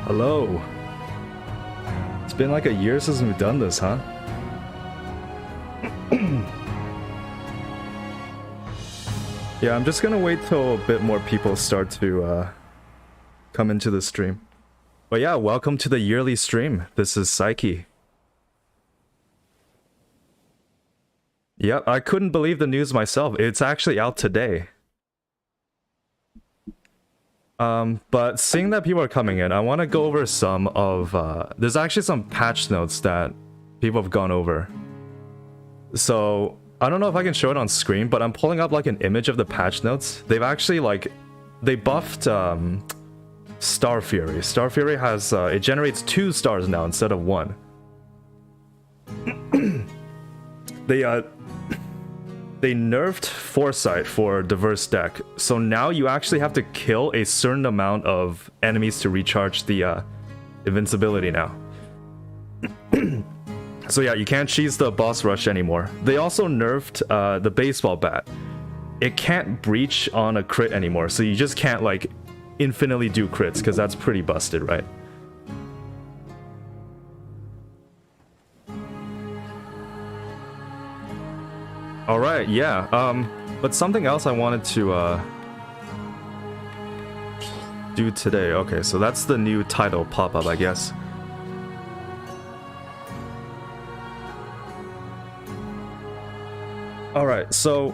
Hello. It's been like a year since we've done this, huh? Yeah, I'm just gonna wait till a bit more people start to come into the stream. But yeah, welcome to the yearly stream. This is Pseychie. Yep, I couldn't believe the news myself. It's actually out today. But seeing that people are coming in, I want to go over some of, there's actually some patch notes that people have gone over. So, I don't know if I can show it on screen, but I'm pulling up like an image of the patch notes. They've actually like, they buffed, Star Fury. Star Fury has, it generates 2 stars now instead of 1. They nerfed Foresight for diverse deck, so now you actually have to kill a certain amount of enemies to recharge the invincibility now. So yeah, you can't cheese the boss rush anymore. They also nerfed the baseball bat. It can't breach on a crit anymore, so you just can't like infinitely do crits, because that's pretty busted, right? Alright, yeah, but something else I wanted to, do today. Okay, so that's the new title pop-up, I guess. Alright, so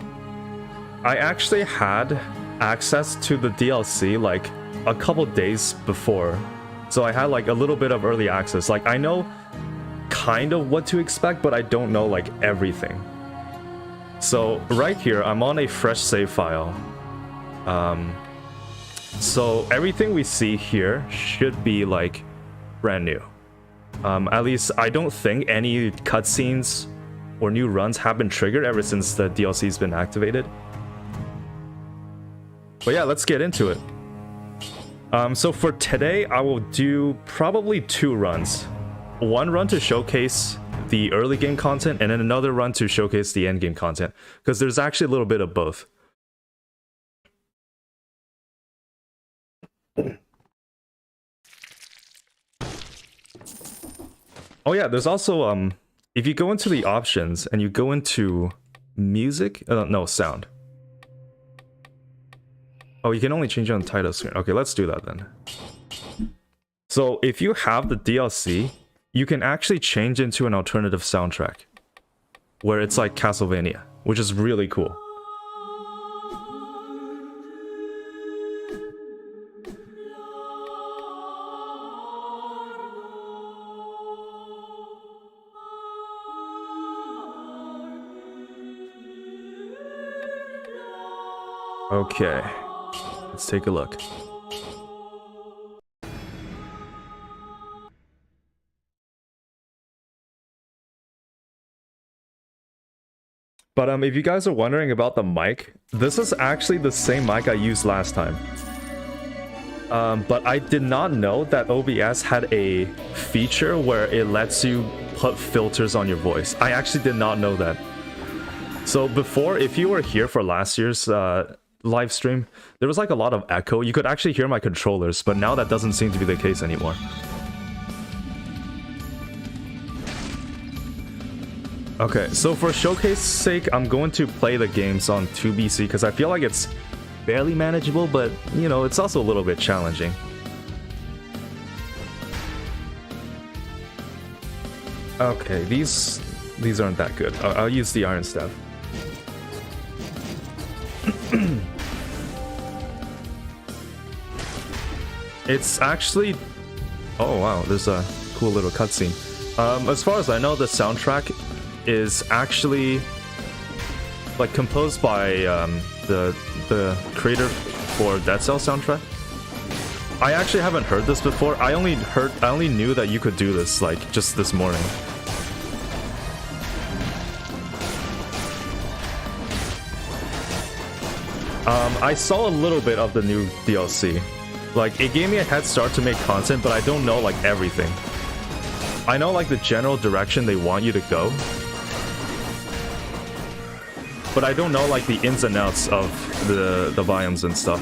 I actually had access to the DLC, like, a couple days before. So I had, like, a little bit of early access. Like, I know kind of what to expect, but I don't know, like, everything. So right here, I'm on a fresh save file. So everything we see here should be like brand new. At least I don't think any cutscenes or new runs have been triggered ever since the DLC's been activated. But yeah, let's get into it. So for today, I will do probably 2 runs. One run to showcase the early game content, and then another run to showcase the end game content, because there's actually a little bit of both. Oh yeah, there's also if you go into the options and you go into music, no, sound. Oh, you can only change it on the title screen. Okay, let's do that then. So if you have the DLC, you can actually change into an alternative soundtrack where it's like Castlevania, which is really cool. Okay, let's take a look. But if you guys are wondering about the mic, this is actually the same mic I used last time. But I did not know that OBS had a feature where it lets you put filters on your voice. I actually did not know that. So before, if you were here for last year's live stream, there was like a lot of echo. You could actually hear my controllers, but now that doesn't seem to be the case anymore. Okay, so for showcase sake, I'm going to play the games on 2BC because I feel like it's barely manageable, but, you know, it's also a little bit challenging. Okay, these aren't that good. I'll use the Iron Staff. It's actually... Oh wow, there's a cool little cutscene. As far as I know, the soundtrack is actually like composed by the creator for Dead Cell soundtrack. I actually haven't heard this before. I only knew that you could do this like just this morning. I saw a little bit of the new DLC. Like, it gave me a head start to make content, but I don't know like everything. I know like the general direction they want you to go, but I don't know like the ins and outs of the biomes and stuff.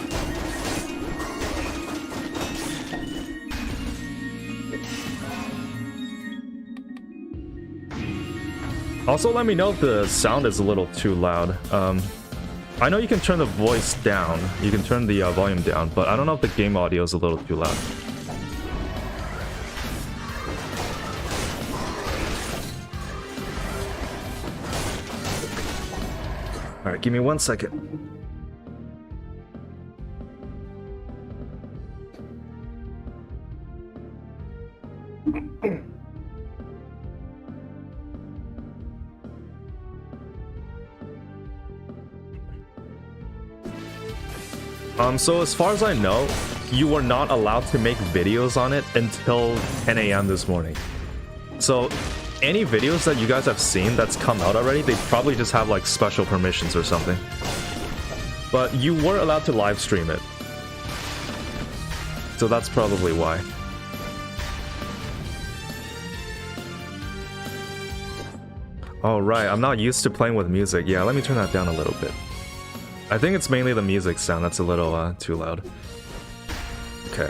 Also, let me know if the sound is a little too loud. I know you can turn the voice down. You can turn the volume down, but I don't know if the game audio is a little too loud. All right, give me 1 second. So as far as I know, you were not allowed to make videos on it until 10 a.m. this morning. So any videos that you guys have seen that's come out already, they probably just have like special permissions or something. But you were allowed to live stream it. So that's probably why. Oh right, I'm not used to playing with music. Yeah, let me turn that down a little bit. I think it's mainly the music sound that's a little too loud. Okay.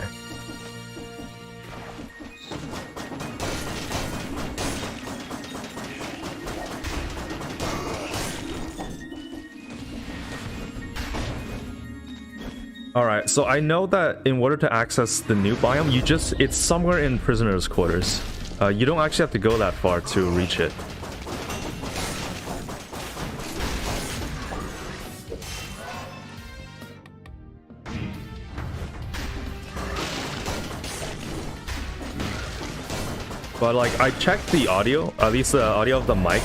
Alright, so I know that in order to access the new biome, it's somewhere in prisoners' quarters. You don't actually have to go that far to reach it. But like I checked the audio, at least the audio of the mic,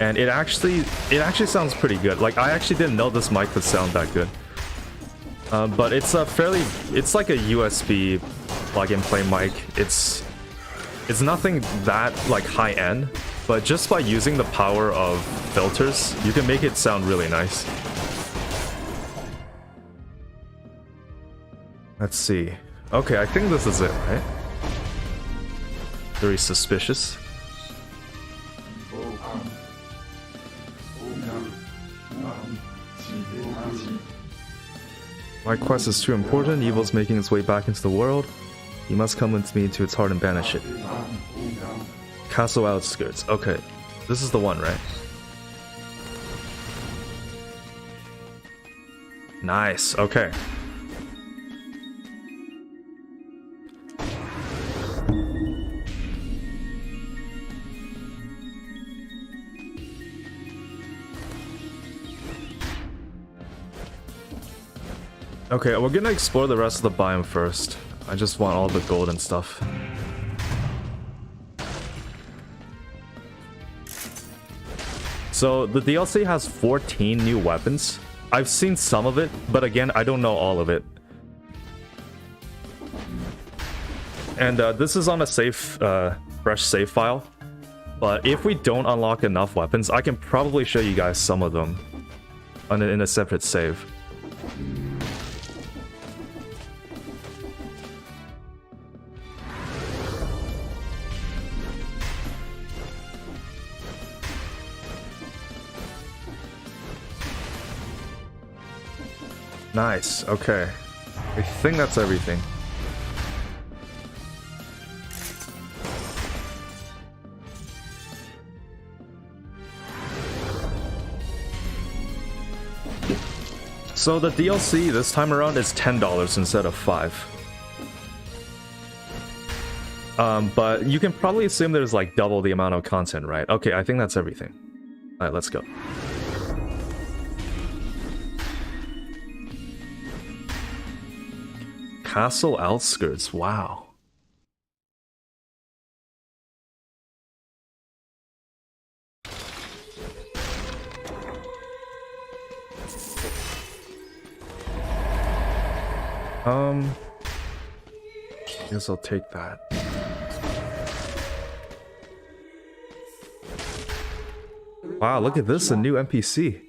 and it actually sounds pretty good. Like I actually didn't know this mic could sound that good. But it's it's like a USB plug-and-play mic. It's nothing that like high-end, but just by using the power of filters, you can make it sound really nice. Let's see. Okay, I think this is it, right? Very suspicious. My quest is too important. Evil's making its way back into the world. You must come with me to its heart and banish it. Castle Outskirts. Okay, this is the one, right? Nice. Okay. Okay, we're gonna explore the rest of the biome first. I just want all the gold and stuff. So the DLC has 14 new weapons. I've seen some of it, but again, I don't know all of it. And this is on a fresh save file. But if we don't unlock enough weapons, I can probably show you guys some of them in a separate save. Nice, okay. I think that's everything. So the DLC this time around is $10 instead of $5. But you can probably assume there's like double the amount of content, right? Okay, I think that's everything. Alright, let's go. Castle Outskirts, wow. Guess I'll take that. Wow, look at this, a new NPC.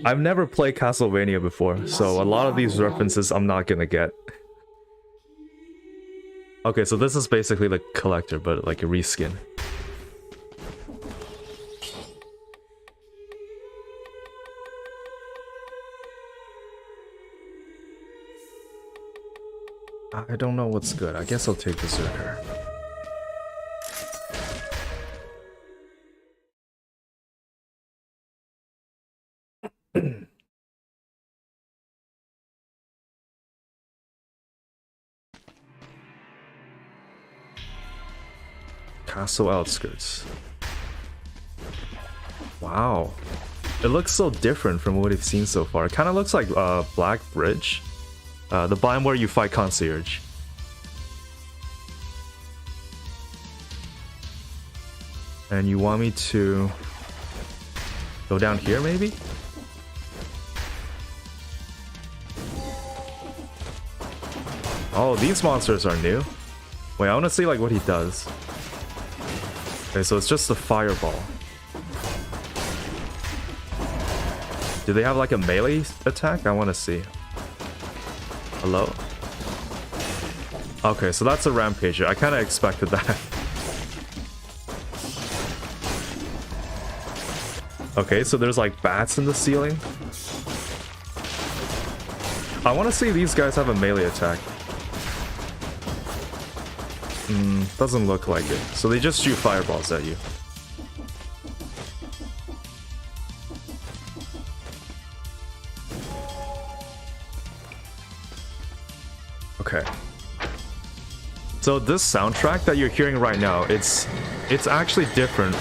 I've never played Castlevania before, so a lot of these references I'm not gonna get. Okay, so this is basically the collector, but like a reskin. I don't know what's good. I guess I'll take Berserker. Castle Outskirts. Wow. It looks so different from what we've seen so far. It kind of looks like Black Bridge. The biome where you fight Concierge. And you want me to go down here, maybe? Oh, these monsters are new. Wait, I want to see like what he does. Okay, so it's just a fireball. Do they have like a melee attack? I want to see. Hello? Okay, so that's a rampager. I kind of expected that. Okay, so there's like bats in the ceiling. I want to see these guys have a melee attack. Doesn't look like it. So they just shoot fireballs at you. Okay. So this soundtrack that you're hearing right now, it's actually different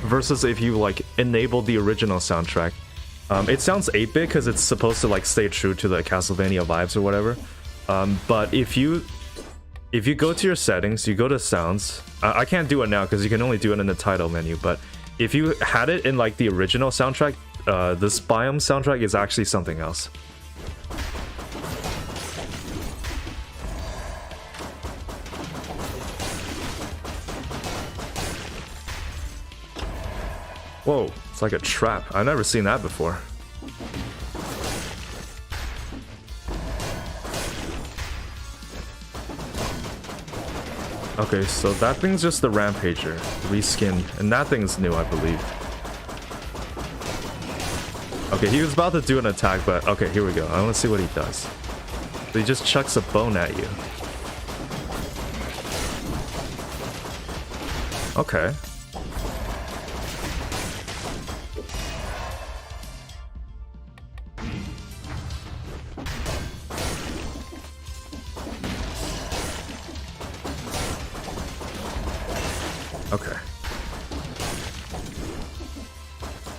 versus if you like enable the original soundtrack. It sounds 8-bit because it's supposed to like stay true to the Castlevania vibes or whatever. But if you go to your settings, you go to sounds. I can't do it now because you can only do it in the title menu. But if you had it in like the original soundtrack, this biome soundtrack is actually something else. Whoa, it's like a trap. I've never seen that before. Okay, so that thing's just the Rampager, reskinned, and that thing's new, I believe. Okay, he was about to do an attack, but okay, here we go. I want to see what he does. So he just chucks a bone at you. Okay. Okay.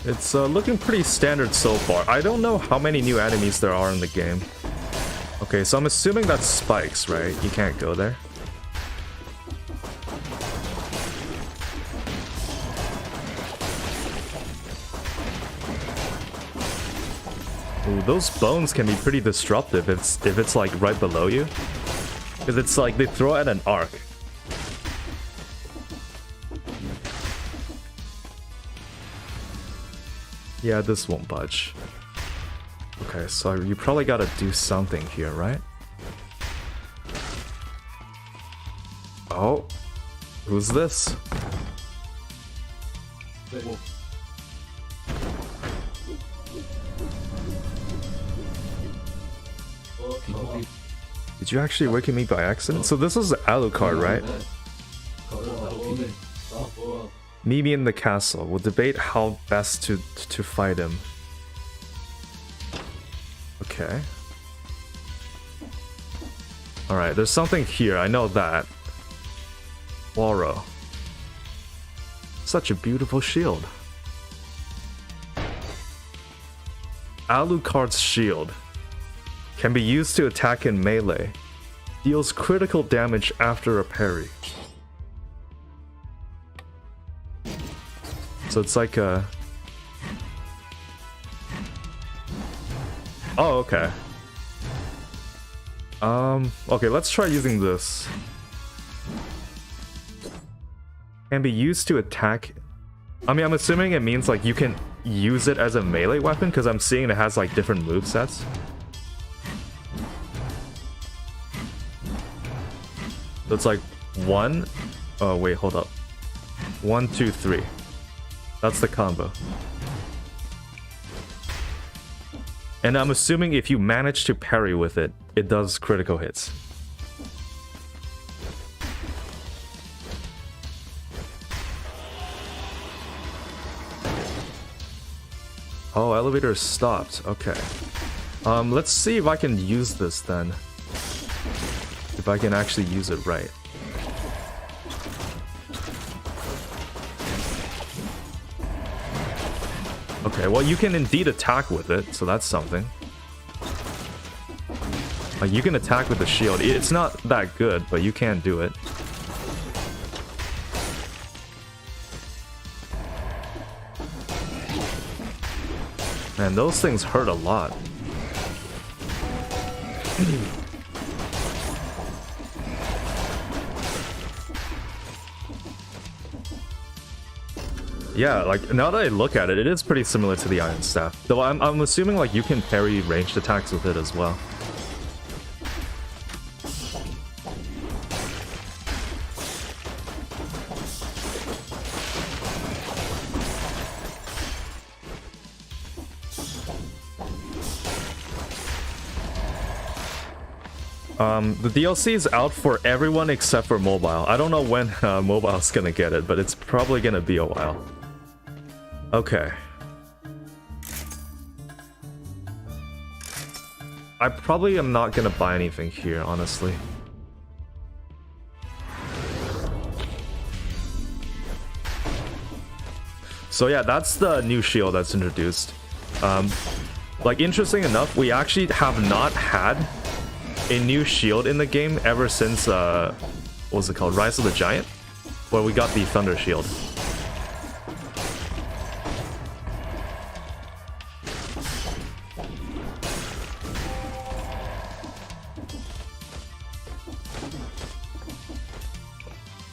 It's looking pretty standard so far. I don't know how many new enemies there are in the game. Okay, so I'm assuming that's spikes, right? You can't go there. Ooh, those bones can be pretty disruptive if it's like right below you. Because it's like they throw at an arc. Yeah, this won't budge. Okay, so you probably gotta do something here, right? Oh, who's this? Did you actually awaken me by accident? So this is Alucard, right? Mimi in the castle. We'll debate how best to fight him. Okay. Alright, there's something here. I know that. Waro. Such a beautiful shield. Alucard's shield. Can be used to attack in melee. Deals critical damage after a parry. So it's like a... Oh, okay. Okay, let's try using this. Can be used to attack... I mean, I'm assuming it means like you can use it as a melee weapon because I'm seeing it has like different movesets. So it's like 1... Oh, wait, hold up. 1, 2, 3. That's the combo. And I'm assuming if you manage to parry with it, it does critical hits. Oh, elevator stopped. Okay. Let's see if I can use this then. If I can actually use it right. Okay, well, you can indeed attack with it, so that's something. Like, you can attack with the shield. It's not that good, but you can do it. Man, those things hurt a lot. Yeah, like, now that I look at it, it is pretty similar to the Iron Staff. Though I'm assuming, like, you can parry ranged attacks with it as well. The DLC is out for everyone except for mobile. I don't know when mobile's gonna get it, but it's probably gonna be a while. Okay. I probably am not gonna buy anything here, honestly. So yeah, that's the new shield that's introduced. Like, interesting enough, we actually have not had a new shield in the game ever since, what was it called? Rise of the Giant? Where we got the Thunder Shield.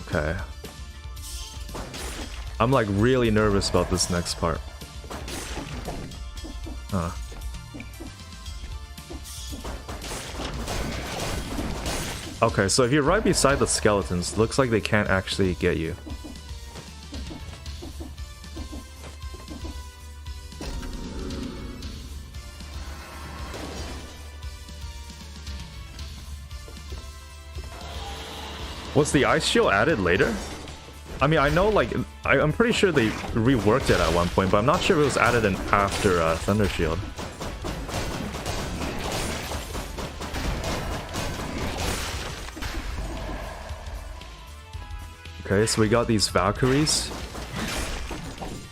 Okay. I'm like really nervous about this next part. Huh. Okay, so if you're right beside the skeletons, looks like they can't actually get you. Was the ice shield added later? I mean, I know, like, I'm pretty sure they reworked it at one point, but I'm not sure if it was added in after Thunder Shield. Okay, so we got these Valkyries,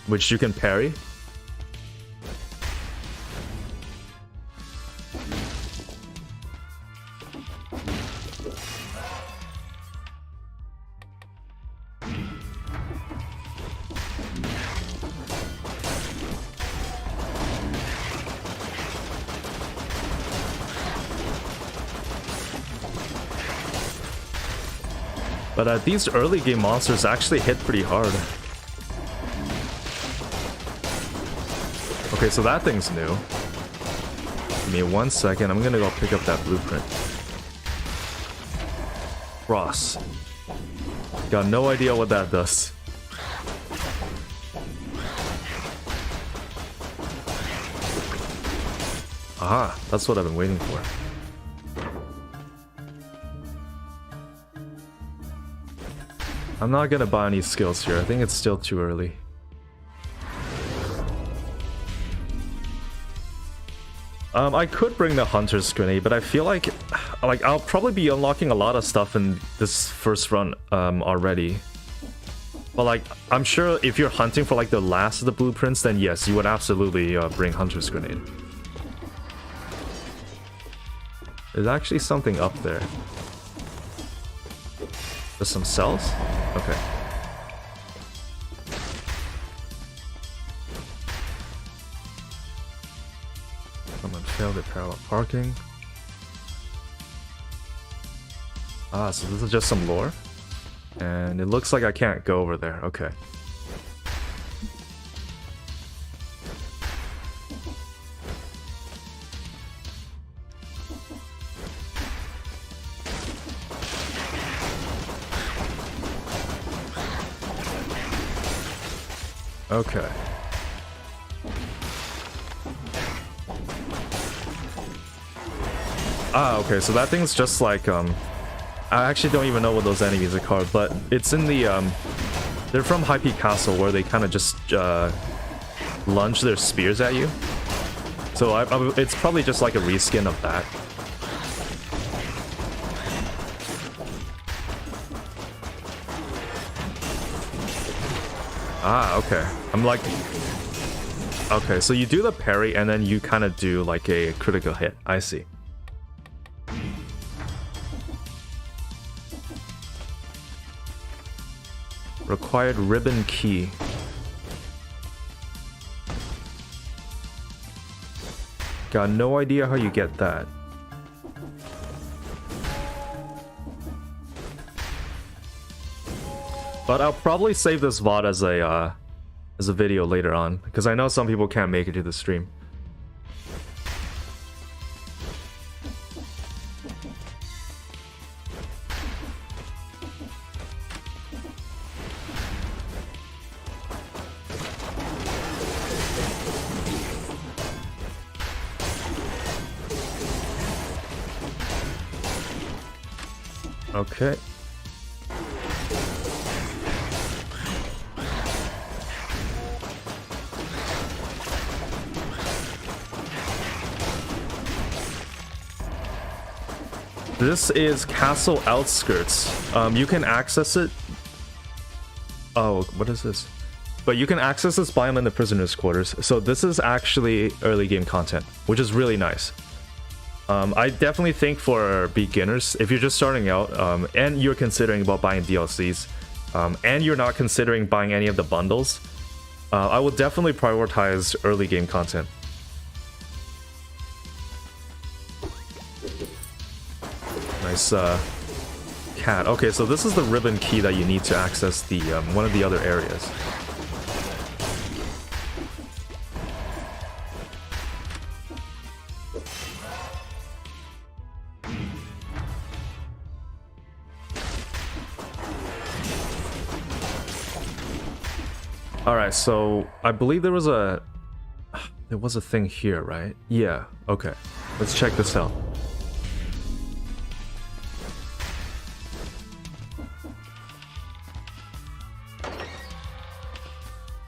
which you can parry. But these early game monsters actually hit pretty hard. Okay, so that thing's new. Give me 1 second, I'm gonna go pick up that blueprint. Cross. Got no idea what that does. Aha, that's what I've been waiting for. I'm not gonna buy any skills here. I think it's still too early. I could bring the Hunter's Grenade, but I feel like I'll probably be unlocking a lot of stuff in this first run already. But like, I'm sure if you're hunting for like the last of the blueprints, then yes, you would absolutely bring Hunter's Grenade. There's actually something up there. There's some cells? Okay. Someone failed at parallel parking. Ah, so this is just some lore? And it looks like I can't go over there. Okay. Okay. Ah, okay, so that thing's just like, I actually don't even know what those enemies are called, but it's in the, they're from High Peak Castle, where they kind of just, lunge their spears at you. So it's probably just like a reskin of that. Ah, okay. I'm like... Okay, so you do the parry and then you kind of do like a critical hit. I see. Required ribbon key. Got no idea how you get that. But I'll probably save this VOD as a video later on, because I know some people can't make it to the stream. Okay. This is Castle Outskirts. You can access it. Oh, what is this? But you can access this biome in the prisoner's quarters. So this is actually early game content, which is really nice. I definitely think for beginners, if you're just starting out and you're considering about buying DLCs, and you're not considering buying any of the bundles, I will definitely prioritize early game content. Nice cat. Okay, so this is the ribbon key that you need to access the one of the other areas. Alright, so I believe there was a thing here, right? Yeah, okay. Let's check this out.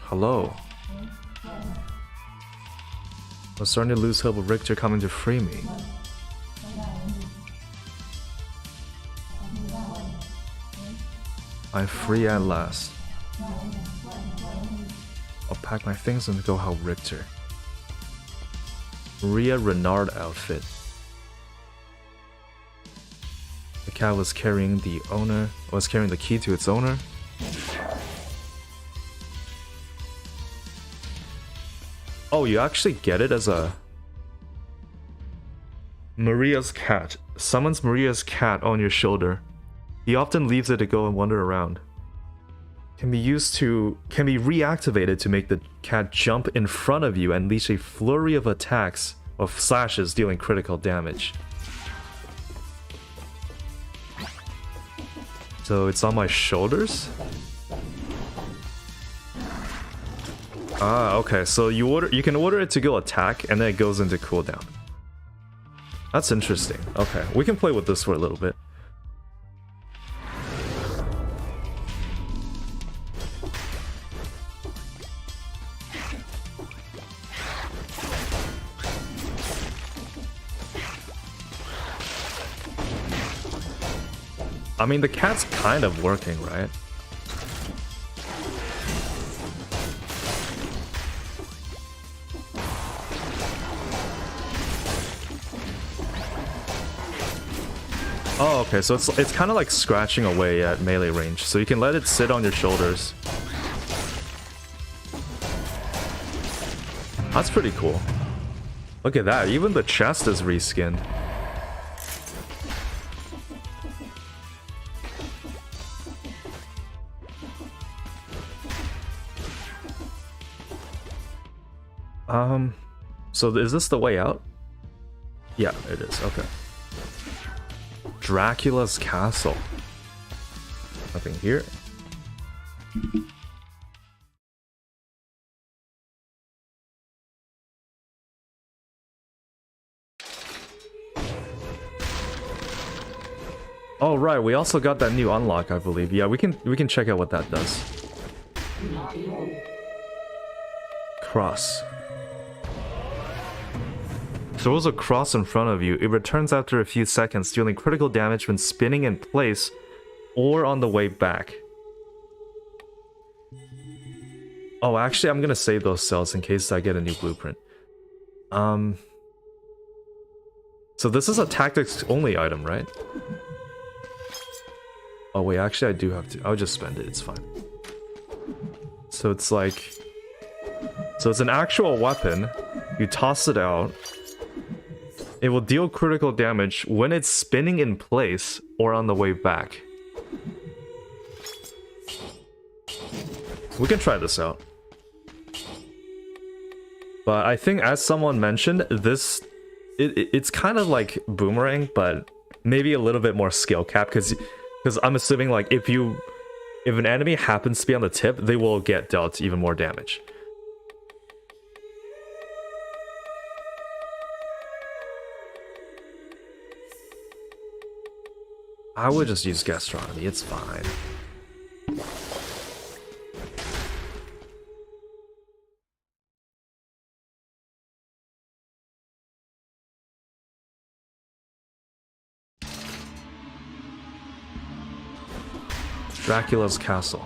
Hello. I'm starting to lose hope of Richter coming to free me. I'm free at last. I'll pack my things and go help Richter. Maria Renard outfit. The cat was carrying the key to its owner. Oh, you actually get it as a... Maria's cat. Summons Maria's cat on your shoulder. He often leaves it to go and wander around. Can be reactivated to make the cat jump in front of you and unleash a flurry of attacks of slashes dealing critical damage. So it's on my shoulders? Ah, okay, so you can order it to go attack, and then it goes into cooldown. That's interesting. Okay, we can play with this for a little bit. I mean, the cat's kind of working, right? Oh, okay, so it's kind of like scratching away at melee range, so you can let it sit on your shoulders. That's pretty cool. Look at that, even the chest is reskinned. So is this the way out? Yeah, it is, okay. Dracula's castle. Nothing here. Oh right, we also got that new unlock, I believe. Yeah, we can check out what that does. Cross. Throws a cross in front of you. It returns after a few seconds, dealing critical damage when spinning in place or on the way back. Oh, actually, I'm gonna save those cells in case I get a new blueprint. So this is a tactics only item, right? Oh wait, actually I do have to. I'll just spend it, it's fine. So it's like... So it's an actual weapon. You toss it out. It will deal critical damage when it's spinning in place or on the way back. We can try this out. But I think, as someone mentioned, this... It's kind of like Boomerang, but maybe a little bit more skill cap, because I'm assuming, like, if an enemy happens to be on the tip, they will get dealt even more damage. I would just use gastronomy, it's fine. Dracula's castle.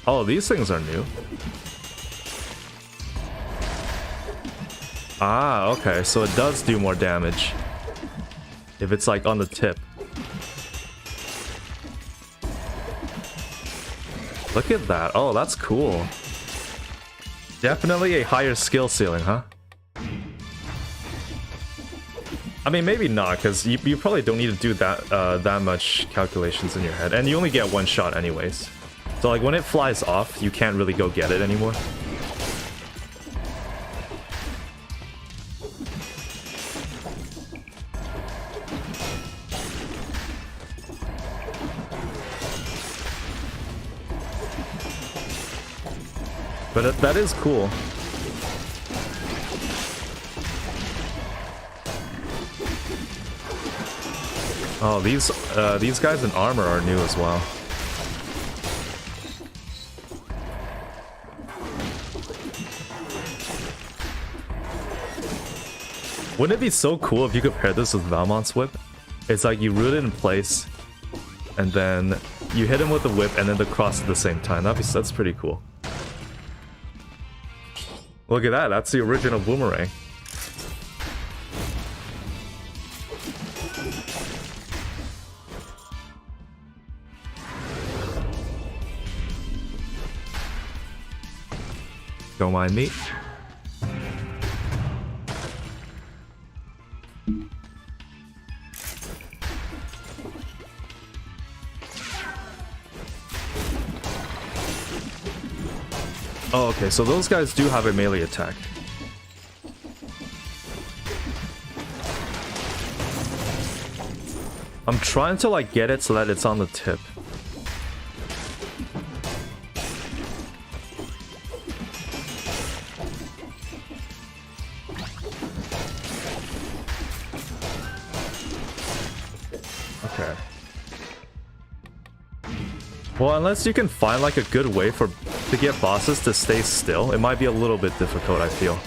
Oh, these things are new. Ah, okay, so it does do more damage if it's like on the tip. Look at that. Oh, that's cool. Definitely a higher skill ceiling, huh? I mean, maybe not, because you probably don't need to do that much calculations in your head, and you only get one shot anyways. So like when it flies off, you can't really go get it anymore. But that is cool. Oh, these guys in armor are new as well. Wouldn't it be so cool if you could pair this with Valmont's whip? It's like you root it in place, and then you hit him with the whip and then the cross at the same time. That's pretty cool. Look at that, that's the original Boomerang. Don't mind me. Oh, okay, so those guys do have a melee attack. I'm trying to like get it so that it's on the tip. Okay. Well, unless you can find like a good way to get bosses to stay still, it might be a little bit difficult, I feel.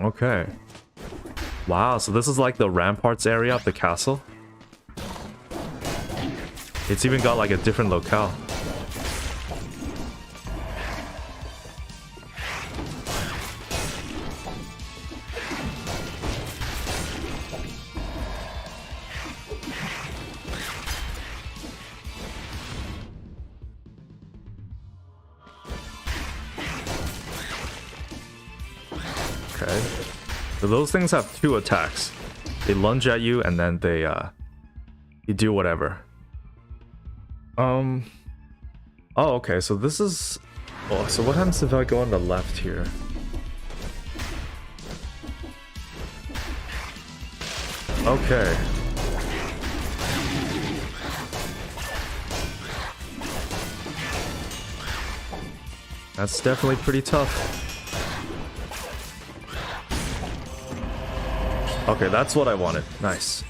Okay. Wow, so this is like the ramparts area of the castle. It's even got like a different locale. Okay. So those things have two attacks. They lunge at you and then they you do whatever. Oh, okay, so this is... Oh, so what happens if I go on the left here? Okay. That's definitely pretty tough. Okay, that's what I wanted. Nice.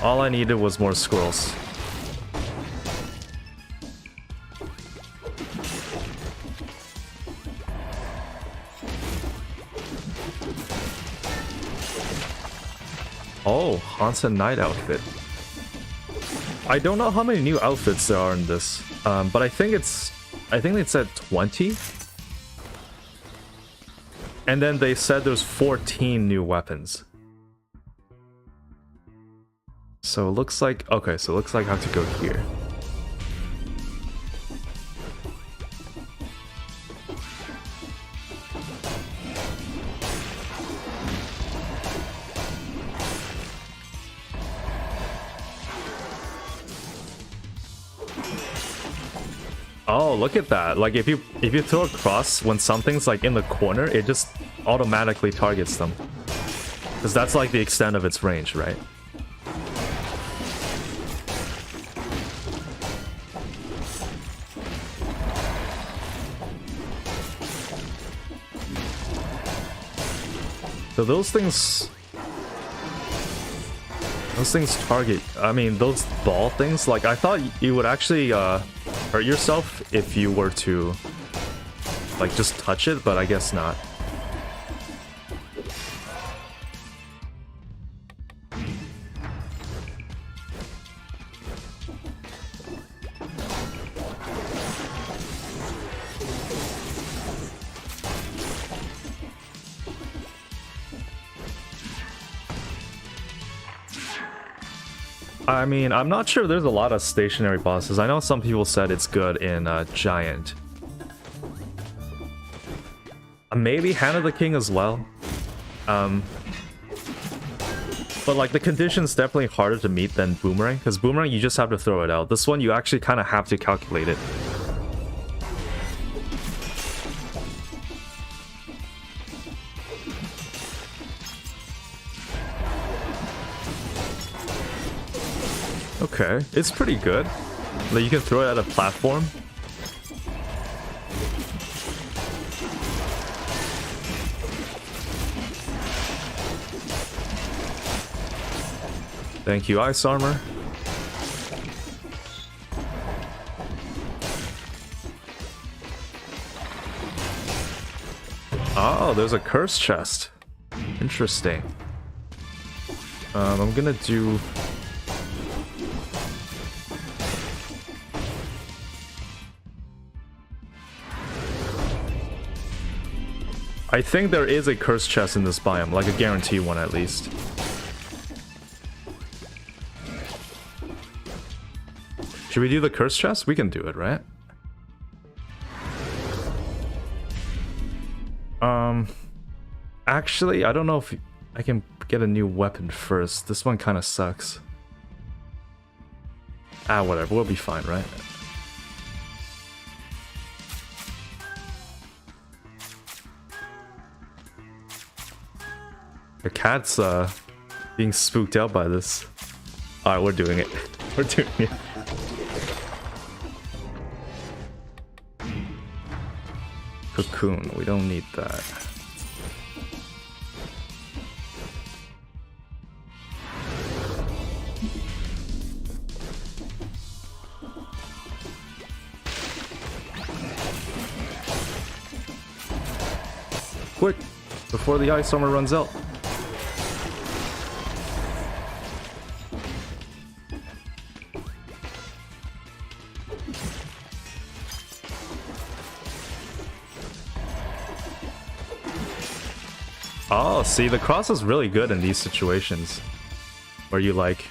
All I needed was more squirrels. Oh, Haunted Knight outfit. I don't know how many new outfits there are in this, but I think they said 20. And then they said there's 14 new weapons. So it looks like, okay, so it looks like I have to go here. Oh, look at that. Like if you throw a cross when something's like in the corner, it just automatically targets them. Because that's like the extent of its range, right? So those things target, I mean, those ball things, like I thought you would actually hurt yourself if you were to like just touch it, but I guess not. I mean, I'm not sure there's a lot of stationary bosses. I know some people said it's good in Giant. Maybe Hand of the King as well. But like the condition's definitely harder to meet than Boomerang, because Boomerang you just have to throw it out. This one you actually kind of have to calculate it. Okay, it's pretty good. Like you can throw it at a platform. Thank you, Ice Armor. Oh, there's a curse chest. Interesting. I'm gonna do... I think there is a curse chest in this biome, like a guaranteed one at least. Should we do the curse chest? We can do it, right? Actually, I don't know if I can get a new weapon first. This one kind of sucks. Ah, whatever. We'll be fine, right? The cat's being spooked out by this. Alright, we're doing it. We're doing it. Cocoon, we don't need that. Quick, before the ice armor runs out. Oh, see, the cross is really good in these situations where you like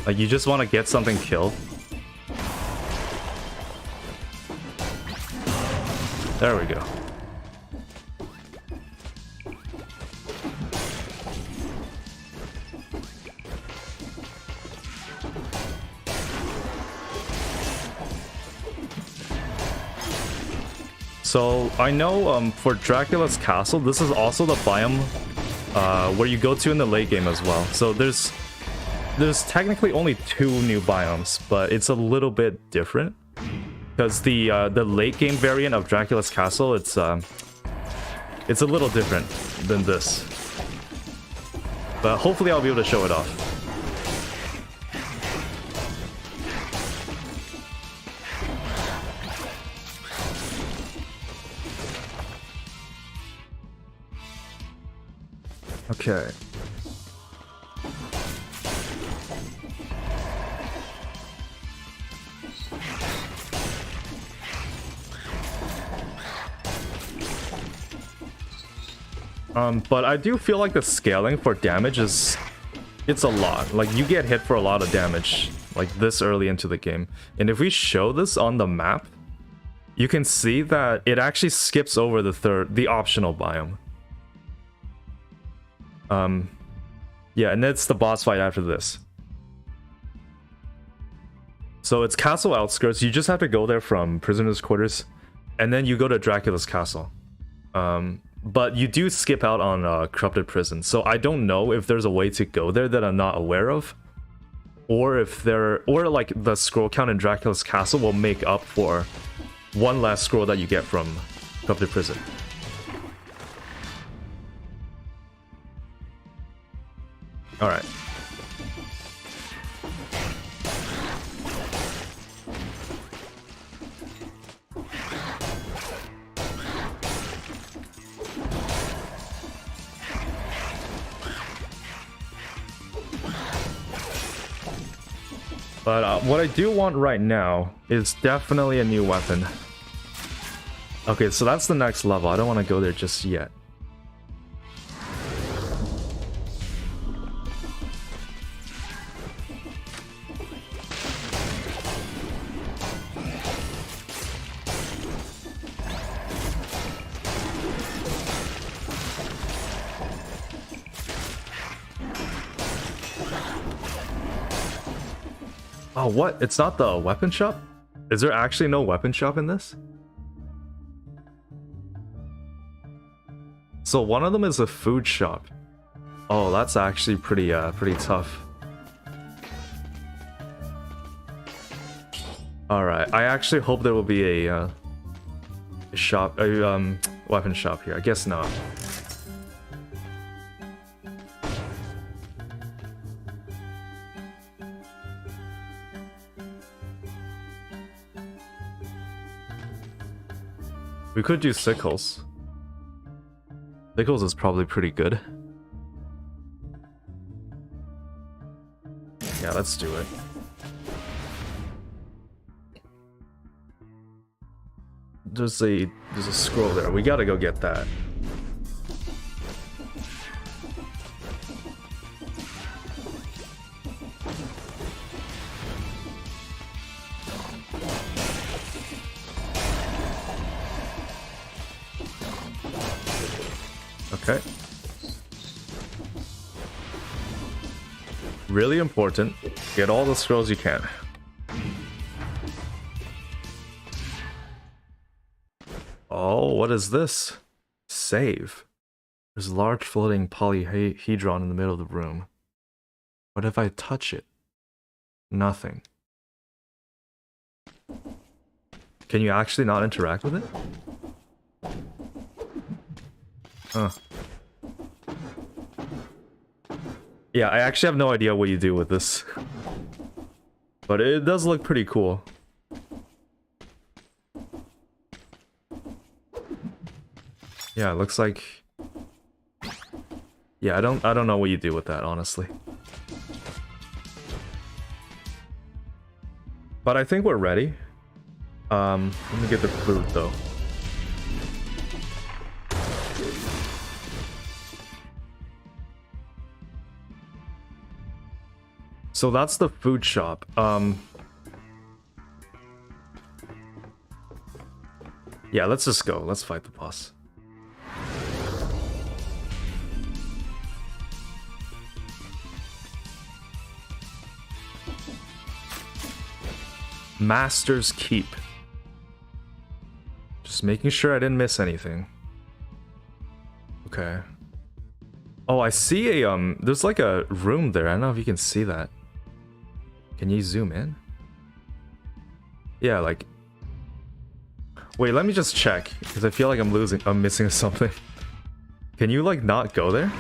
you just want to get something killed. There we go. So I know for Dracula's castle, this is also the biome where you go to in the late game as well. So there's technically only 2 new biomes, but it's a little bit different because the late game variant of Dracula's castle, it's a little different than this. But hopefully I'll be able to show it off. Okay. But I do feel like the scaling for damage is... It's a lot. Like, you get hit for a lot of damage, like, this early into the game. And if we show this on the map, you can see that it actually skips over the optional biome. Yeah, and it's the boss fight after this. So it's Castle Outskirts. You just have to go there from Prisoner's Quarters, and then you go to Dracula's castle. But you do skip out on Corrupted Prison, so I don't know if there's a way to go there that I'm not aware of, or if like the scroll count in Dracula's castle will make up for one last scroll that you get from Corrupted Prison. All right. But what I do want right now is definitely a new weapon. Okay, so that's the next level. I don't want to go there just yet. Oh, what? It's not the weapon shop? Is there actually no weapon shop in this? So one of them is a food shop. Oh, that's actually pretty tough. All right, I actually hope there will be a weapon shop here. I guess not. We could do sickles. Sickles is probably pretty good. Yeah, let's do it. There's a scroll there. We gotta go get that. Okay. Really important. Get all the scrolls you can. Oh, what is this? Save. There's a large floating polyhedron in the middle of the room. What if I touch it? Nothing. Can you actually not interact with it? Huh. Yeah, I actually have no idea what you do with this. But it does look pretty cool. Yeah, it looks like... Yeah, I don't know what you do with that, honestly. But I think we're ready. Let me get the food, though. So that's the food shop. Yeah, let's just go. Let's fight the boss. Master's Keep. Just making sure I didn't miss anything. Okay. Oh, I see a, there's like a room there. I don't know if you can see that. Can you zoom in? Yeah, like... Wait, let me just check, because I feel like I'm missing something. Can you, like, not go there?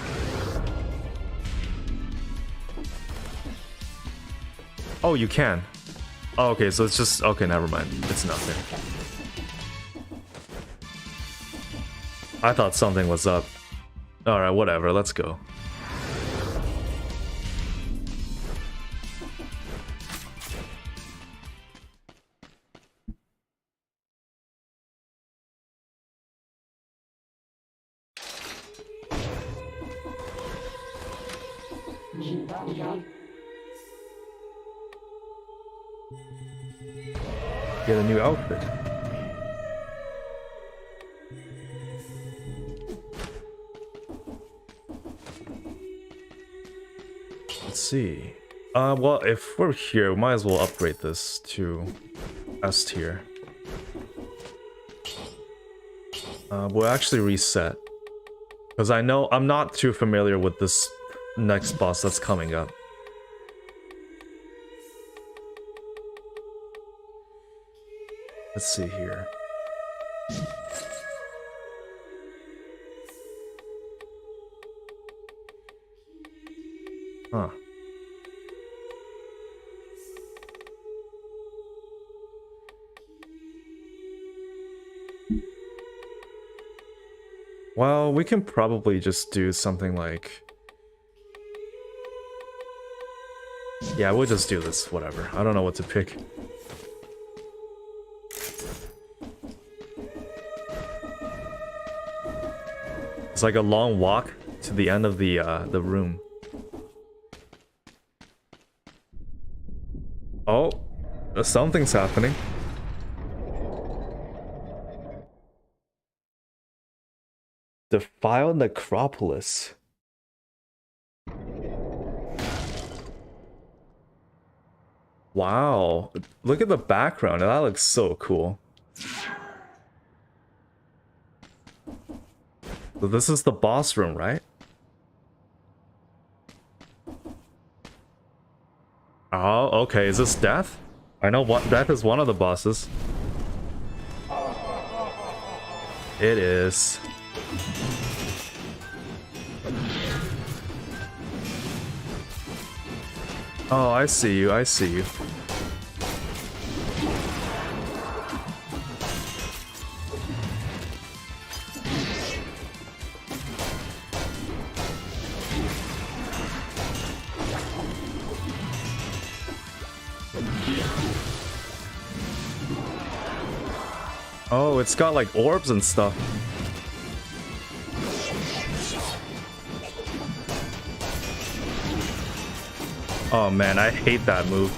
Oh, you can. Oh, okay, so it's just... Okay, never mind. It's nothing. I thought something was up. Alright, whatever, let's go. Get a new outfit. Let's see. Well, if we're here, we might as well upgrade this to S tier. We'll actually reset. Because I know I'm not too familiar with this next boss that's coming up. Let's see here. Huh. Well, we can probably just do something like... Yeah, we'll just do this, whatever. I don't know what to pick. It's like a long walk to the end of the room. Oh, something's happening. Defiled necropolis. Wow, look at the background. That looks so cool. So this is the boss room, right? Oh, okay. Is this Death? I know what Death is one of the bosses. It is. Oh, I see you. I see you. Oh, it's got like orbs and stuff. Oh man, I hate that move.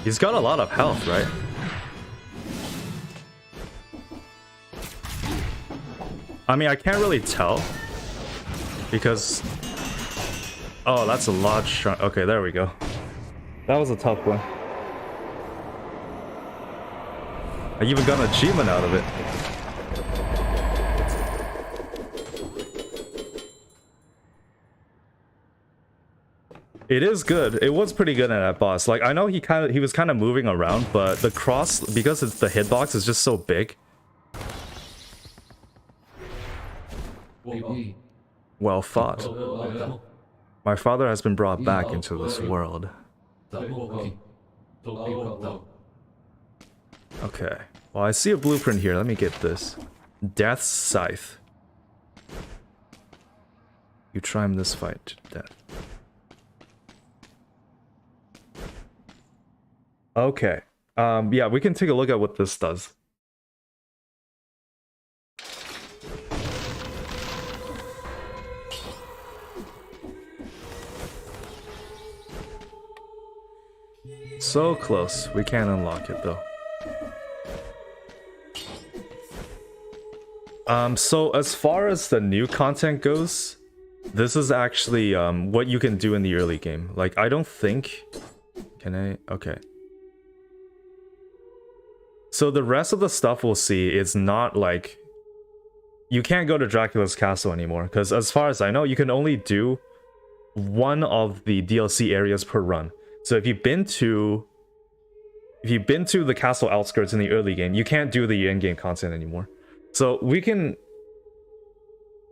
He's got a lot of health, right? I mean, I can't really tell because... Oh, that's a large shrine. Okay, there we go. That was a tough one. I even got an achievement out of it. It is good. It was pretty good at that boss. Like, I know he was kind of moving around, but the cross, because it's the hitbox, is just so big. Well fought. My father has been brought back into this world. Okay. Well, I see a blueprint here. Let me get this. Death's Scythe. You triumph this fight to death. Okay. Yeah, we can take a look at what this does. So close. We can't unlock it though. So as far as the new content goes, this is actually what you can do in the early game. Like, I don't think... Can I? Okay. So the rest of the stuff we'll see is not like... You can't go to Dracula's castle anymore, because as far as I know, you can only do one of the DLC areas per run. So if you've been to the castle outskirts in the early game, you can't do the in-game content anymore. So we can...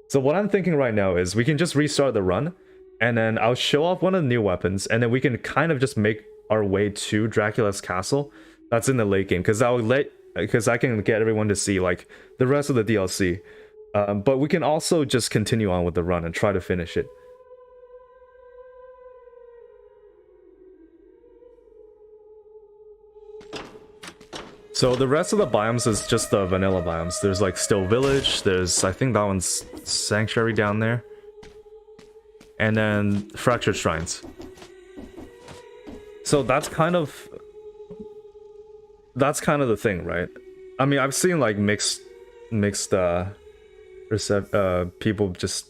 So what I'm thinking right now is we can just restart the run, and then I'll show off one of the new weapons, and then we can kind of just make our way to Dracula's castle. That's in the late game, because I can get everyone to see like the rest of the DLC. But we can also just continue on with the run and try to finish it. So the rest of the biomes is just the vanilla biomes. There's like Still Village, there's, I think that one's Sanctuary down there. And then Fractured Shrines. So that's kind of the thing, right? I mean, I've seen like mixed people just,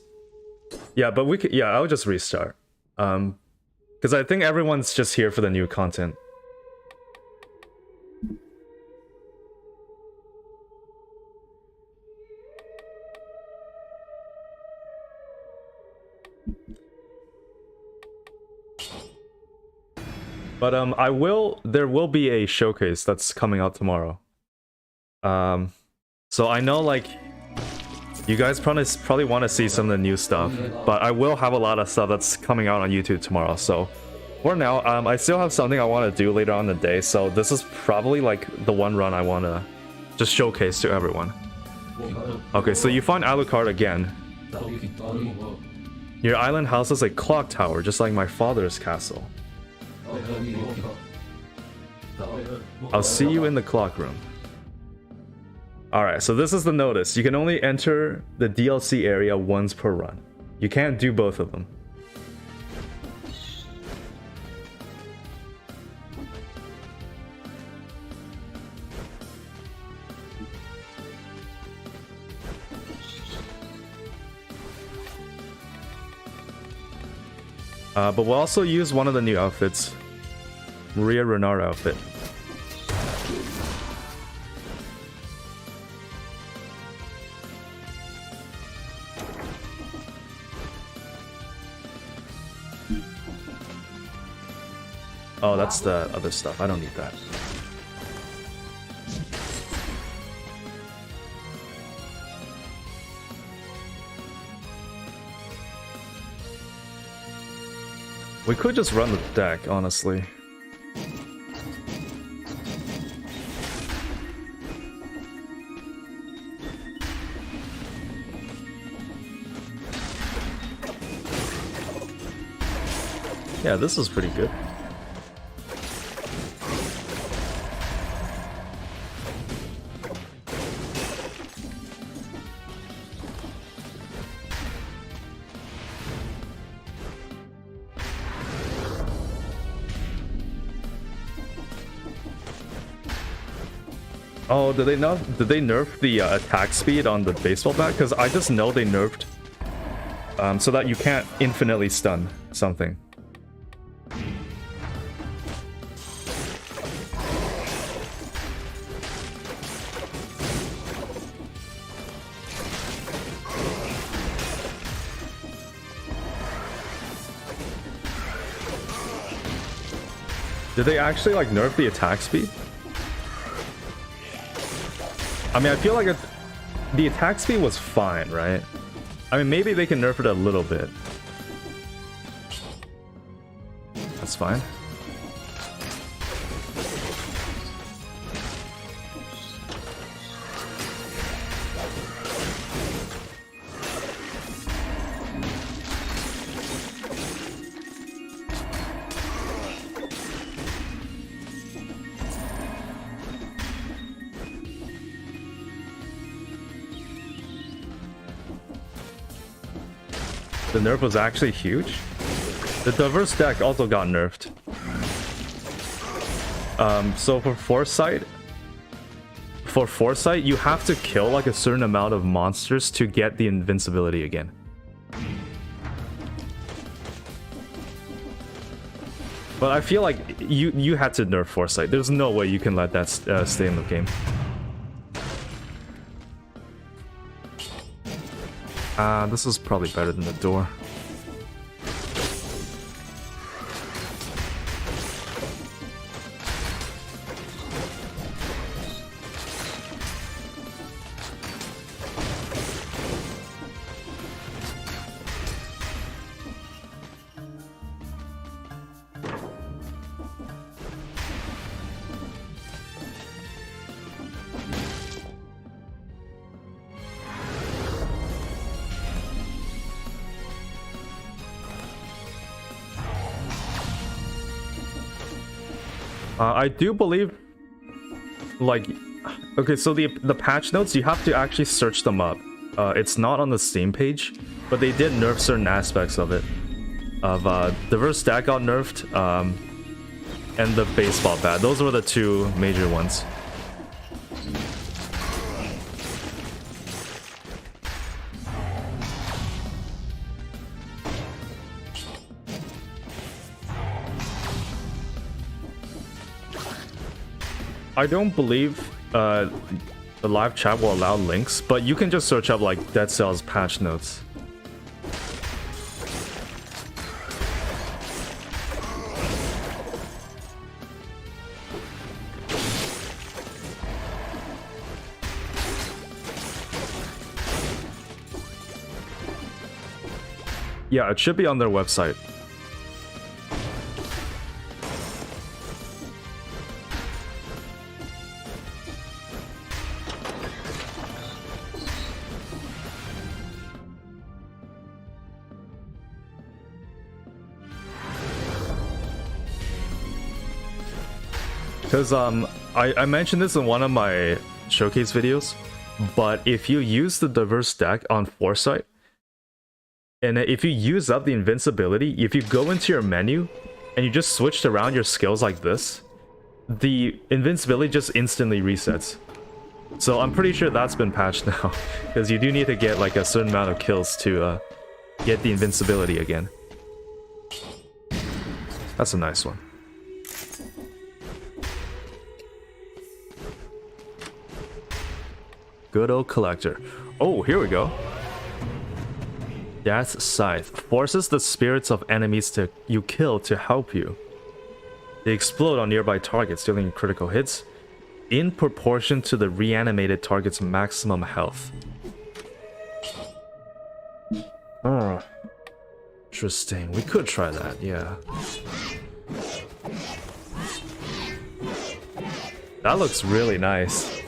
yeah, but we could, yeah, I'll just restart. Because I think everyone's just here for the new content. But there will be a showcase that's coming out tomorrow. So I know like you guys probably want to see some of the new stuff, but I will have a lot of stuff that's coming out on YouTube tomorrow. So for now, I still have something I want to do later on in the day. So this is probably like the one run I want to just showcase to everyone. Okay, so you find Alucard again. Your island houses a clock tower, just like my father's castle. I'll see you in the clock room. Alright, so this is the notice. You can only enter the DLC area once per run. You can't do both of them. But we'll also use one of the new outfits. Maria Renard outfit. Oh, that's the other stuff. I don't need that. We could just run the deck, honestly. Yeah, this is pretty good. Oh, did they nerf the attack speed on the baseball bat? Because I just know they nerfed so that you can't infinitely stun something. Did they actually like nerf the attack speed? I mean, I feel like the attack speed was fine, right? I mean, maybe they can nerf it a little bit. That's fine. The nerf was actually huge. The diverse deck also got nerfed. So for foresight, you have to kill like a certain amount of monsters to get the invincibility again. But I feel like you had to nerf foresight. There's no way you can let that stay in the game. This is probably better than the door. I do believe, like, okay, so the patch notes, you have to actually search them up. It's not on the Steam page, but they did nerf certain aspects of it. Diverse stack got nerfed, and the baseball bat. Those were the two major ones. I don't believe the live chat will allow links, but you can just search up like Dead Cells patch notes. Yeah, it should be on their website. Because I mentioned this in one of my showcase videos, but if you use the diverse deck on Foresight, and if you use up the invincibility, if you go into your menu and you just switched around your skills like this, the invincibility just instantly resets. So I'm pretty sure that's been patched now, because you do need to get like a certain amount of kills to get the invincibility again. That's a nice one. Good old collector. Oh, here we go. That's Scythe. Forces the spirits of enemies you kill to help you. They explode on nearby targets, dealing critical hits in proportion to the reanimated target's maximum health. Oh, interesting. We could try that, yeah. That looks really nice.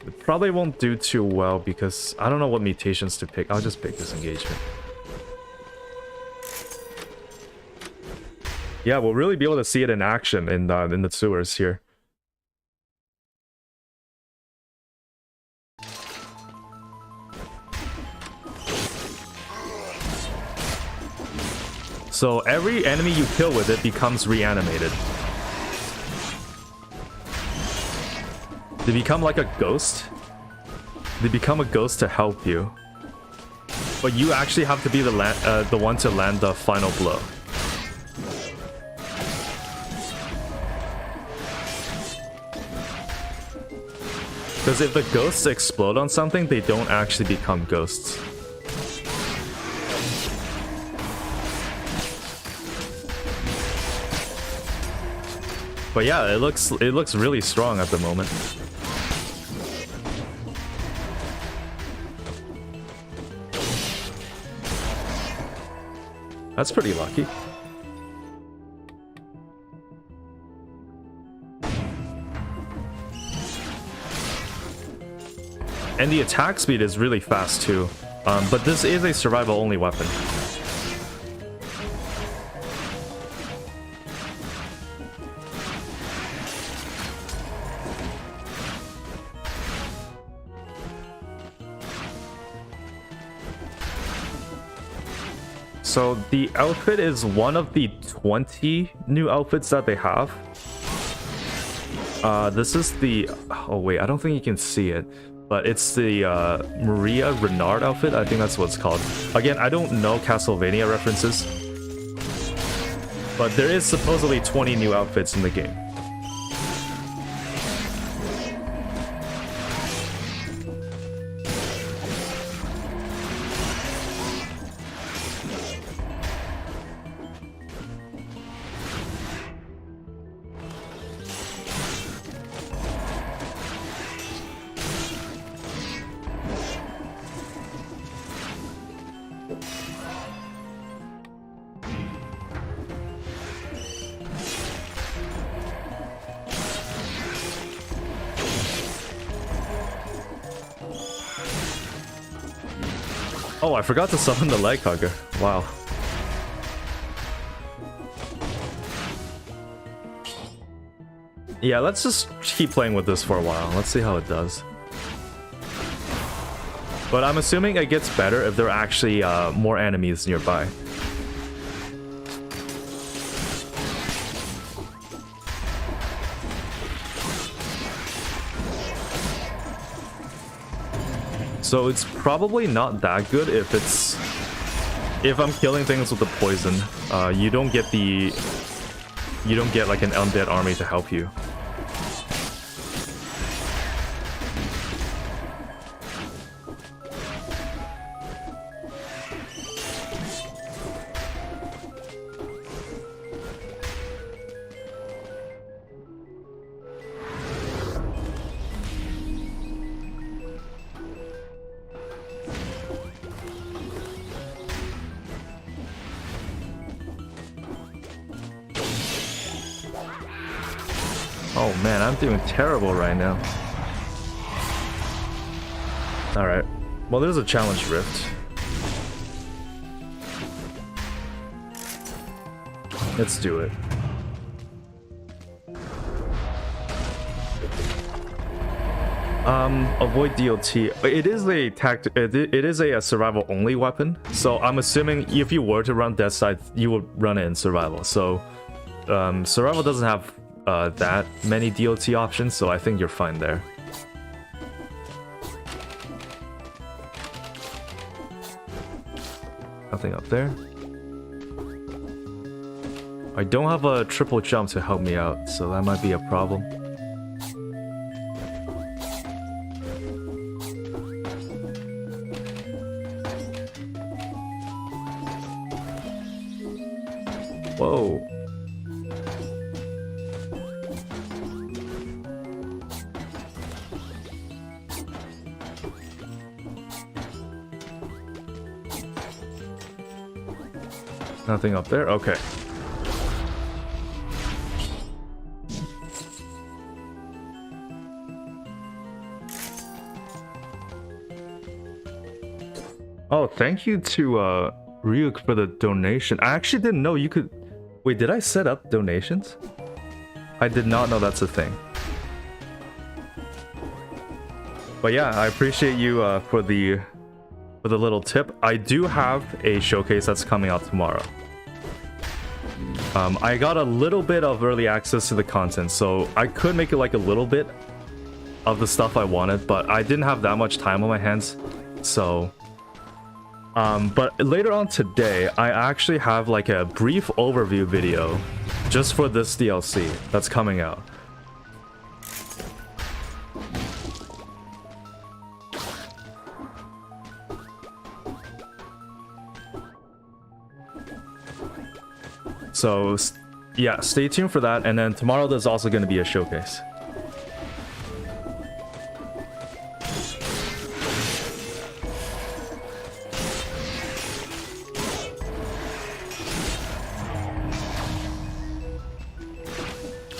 It probably won't do too well because I don't know what mutations to pick. I'll just pick disengagement. Yeah, we'll really be able to see it in action in the sewers here. So every enemy you kill with it becomes reanimated. They become like a ghost. They become a ghost to help you. But you actually have to be the one to land the final blow. Because if the ghosts explode on something, they don't actually become ghosts. But yeah, it looks really strong at the moment. That's pretty lucky. And the attack speed is really fast too. But this is a survival only weapon. So the outfit is one of the 20 new outfits that they have. This is the... Oh wait, I don't think you can see it. But it's the Maria Renard outfit. I think that's what it's called. Again, I don't know Castlevania references. But there is supposedly 20 new outfits in the game. Oh, I forgot to summon the leg hugger. Wow. Yeah, let's just keep playing with this for a while. Let's see how it does. But I'm assuming it gets better if there are actually more enemies nearby. So it's probably not that good if I'm killing things with the poison. You don't get like an undead army to help you. Oh man, I'm doing terrible right now. Alright. Well, there's a challenge rift. Let's do it. Avoid DLT. It is a it is a survival only weapon. So I'm assuming if you were to run Death Scythe, you would run it in survival. So survival doesn't have that many DLT options, so I think you're fine there. Nothing up there. I don't have a triple jump to help me out, so that might be a problem. Whoa. Nothing up there? Okay. Oh, thank you to Ryuk for the donation. I actually didn't know you could... Wait, did I set up donations? I did not know that's a thing. But yeah, I appreciate you for the little tip. I do have a showcase that's coming out tomorrow. I got a little bit of early access to the content, so I could make it like a little bit of the stuff I wanted, but I didn't have that much time on my hands, so... but later on today, I actually have like a brief overview video just for this DLC that's coming out. So, yeah, stay tuned for that, and then tomorrow there's also going to be a showcase.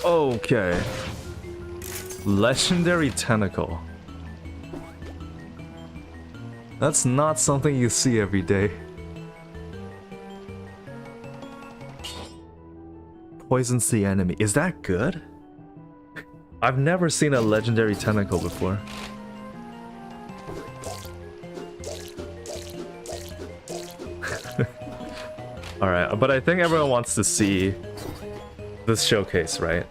Okay. Legendary Tentacle. That's not something you see every day. Poisons the enemy. Is that good? I've never seen a legendary tentacle before. Alright, but I think everyone wants to see this showcase, right?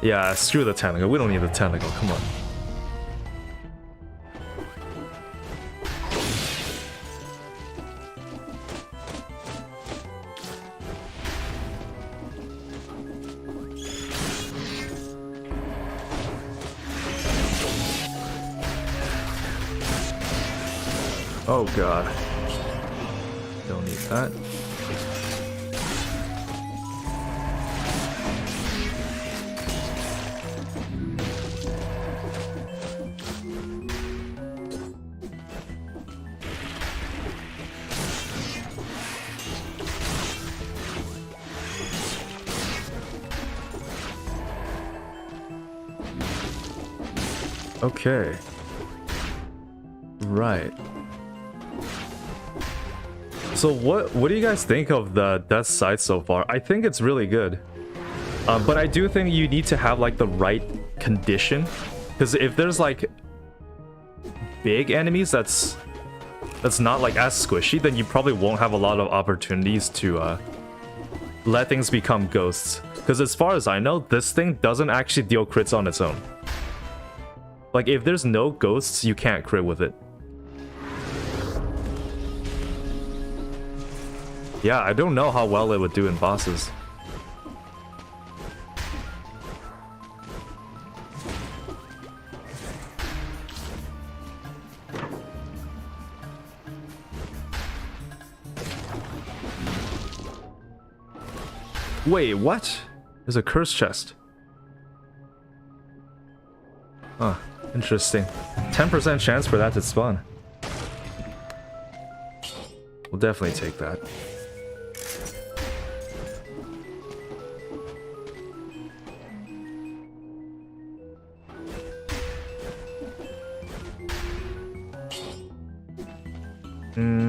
Yeah, screw the tentacle. We don't need the tentacle. Come on. Oh god. Don't need that. Okay. Right. So what do you guys think of the Death Scythe so far? I think it's really good. But I do think you need to have like the right condition. Because if there's like big enemies that's not like as squishy, then you probably won't have a lot of opportunities to let things become ghosts. Because as far as I know, this thing doesn't actually deal crits on its own. Like if there's no ghosts, you can't crit with it. Yeah, I don't know how well it would do in bosses. Wait, what? There's a curse chest. Huh, interesting. 10% chance for that to spawn. We'll definitely take that.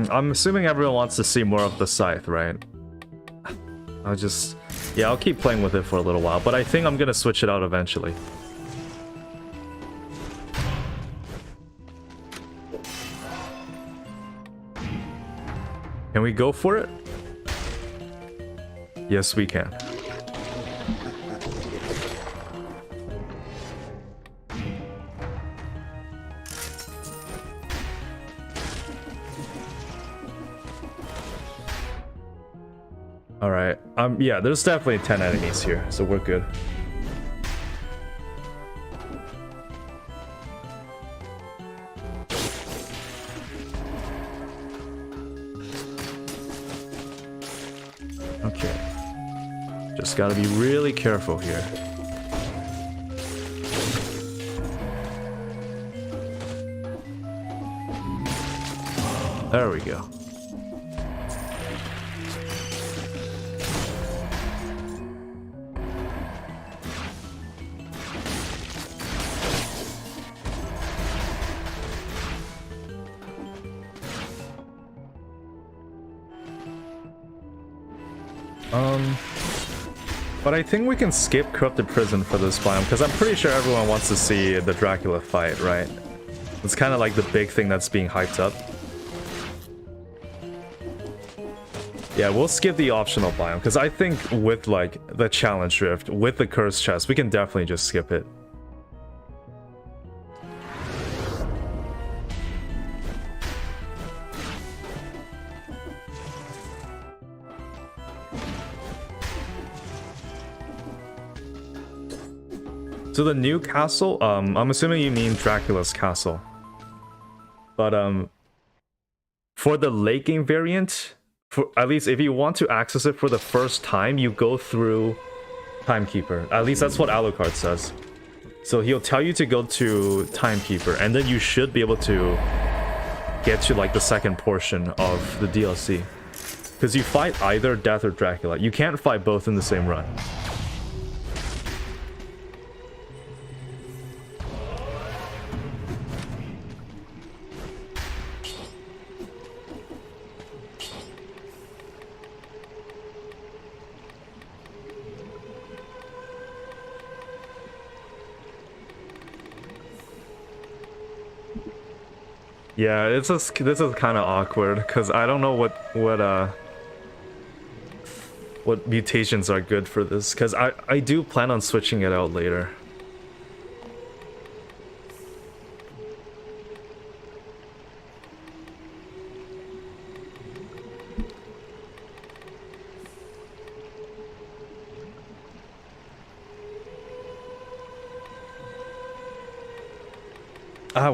I'm assuming everyone wants to see more of the scythe, right? I'll keep playing with it for a little while, but I think I'm gonna switch it out eventually. Can we go for it? Yes, we can. Alright, yeah, there's definitely 10 enemies here, so we're good. Okay. Just gotta be really careful here. There we go. But I think we can skip Corrupted Prison for this biome, because I'm pretty sure everyone wants to see the Dracula fight, right? It's kind of like the big thing that's being hyped up. Yeah, we'll skip the optional biome, because I think with, like, the Challenge Drift, with the Curse Chest, we can definitely just skip it. So the new castle, I'm assuming you mean Dracula's castle. But for the late game variant, at least if you want to access it for the first time, you go through Timekeeper. At least that's what Alucard says. So he'll tell you to go to Timekeeper, and then you should be able to get to like the second portion of the DLC. Because you fight either Death or Dracula. You can't fight both in the same run. Yeah, this is kind of awkward because I don't know what mutations are good for this, because I do plan on switching it out later.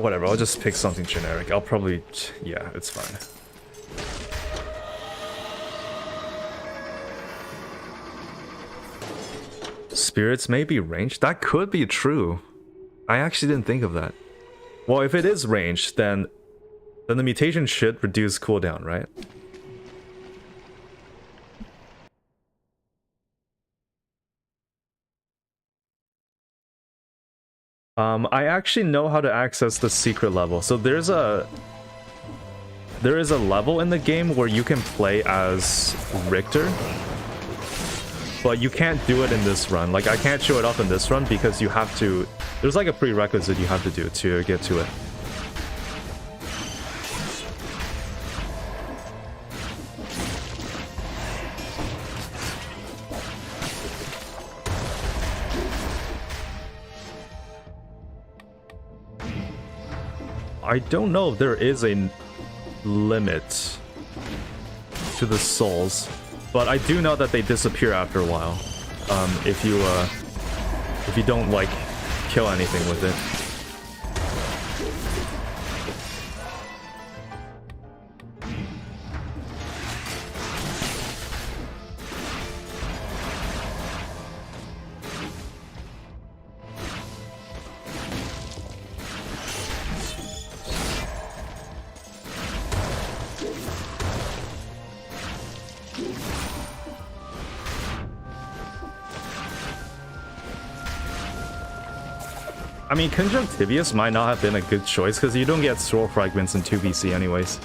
Whatever, I'll just pick something generic. I'll probably... yeah, it's fine. Spirits may be ranged? That could be true. I actually didn't think of that. Well, if it is ranged, then the mutation should reduce cooldown, right? I actually know how to access the secret level. So there is a level in the game where you can play as Richter, but you can't do it in this run. Like, I can't show it up in this run because you have to... There's like a prerequisite you have to do to get to it. I don't know if there is a limit to the souls, but I do know that they disappear after a while. If you don't like kill anything with it. I mean, Conjunctivius might not have been a good choice because you don't get sword fragments in 2BC anyways.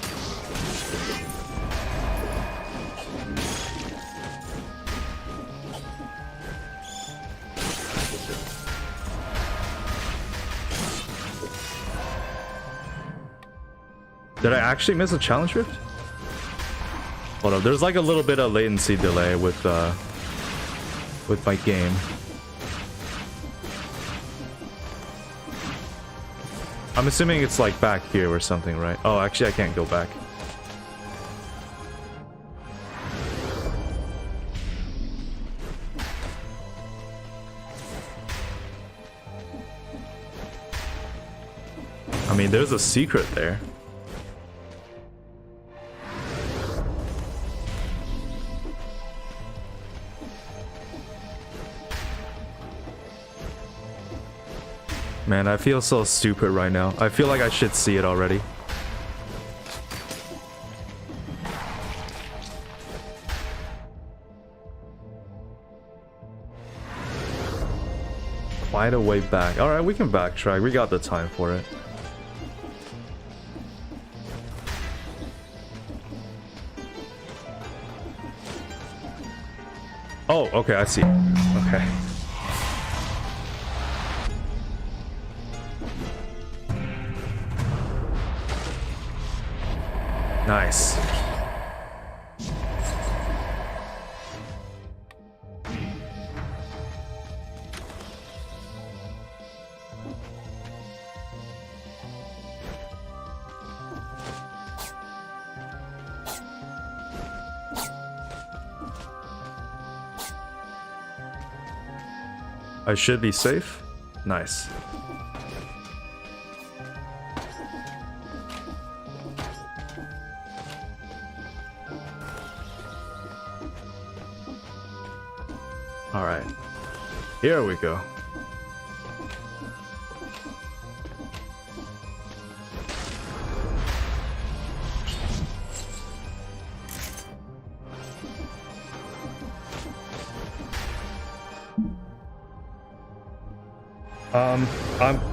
Did I actually miss a challenge rift? Hold up, there's like a little bit of latency delay with my game. I'm assuming it's like back here or something, right? Oh, actually I can't go back. I mean, there's a secret there. Man, I feel so stupid right now. I feel like I should see it already. Quite a way back. Alright, we can backtrack. We got the time for it. Oh, okay, I see. Okay. Nice. I should be safe. Nice. All right, here we go.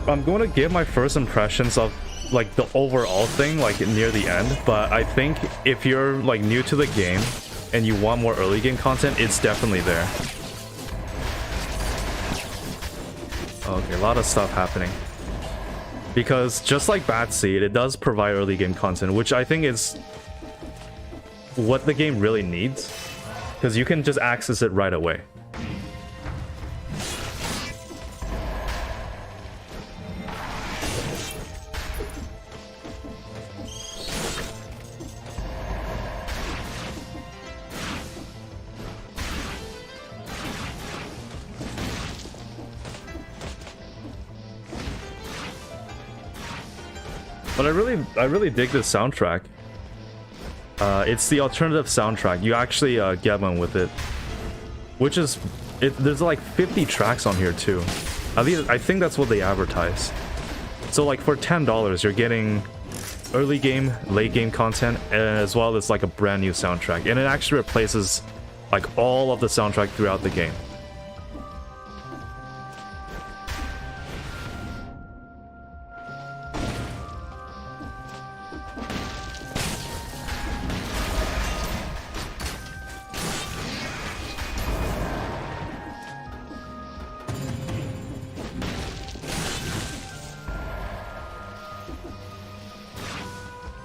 I'm going to give my first impressions of like the overall thing like near the end, but I think if you're like new to the game and you want more early game content, it's definitely there. Okay, a lot of stuff happening. Because just like Bad Seed, it does provide early game content, which I think is what the game really needs. Because you can just access it right away. But I really dig this soundtrack. It's the alternative soundtrack. You actually get one with it, which is there's like 50 tracks on here too. I think that's what they advertise. So like for $10, you're getting early game, late game content, as well as like a brand new soundtrack, and it actually replaces like all of the soundtrack throughout the game.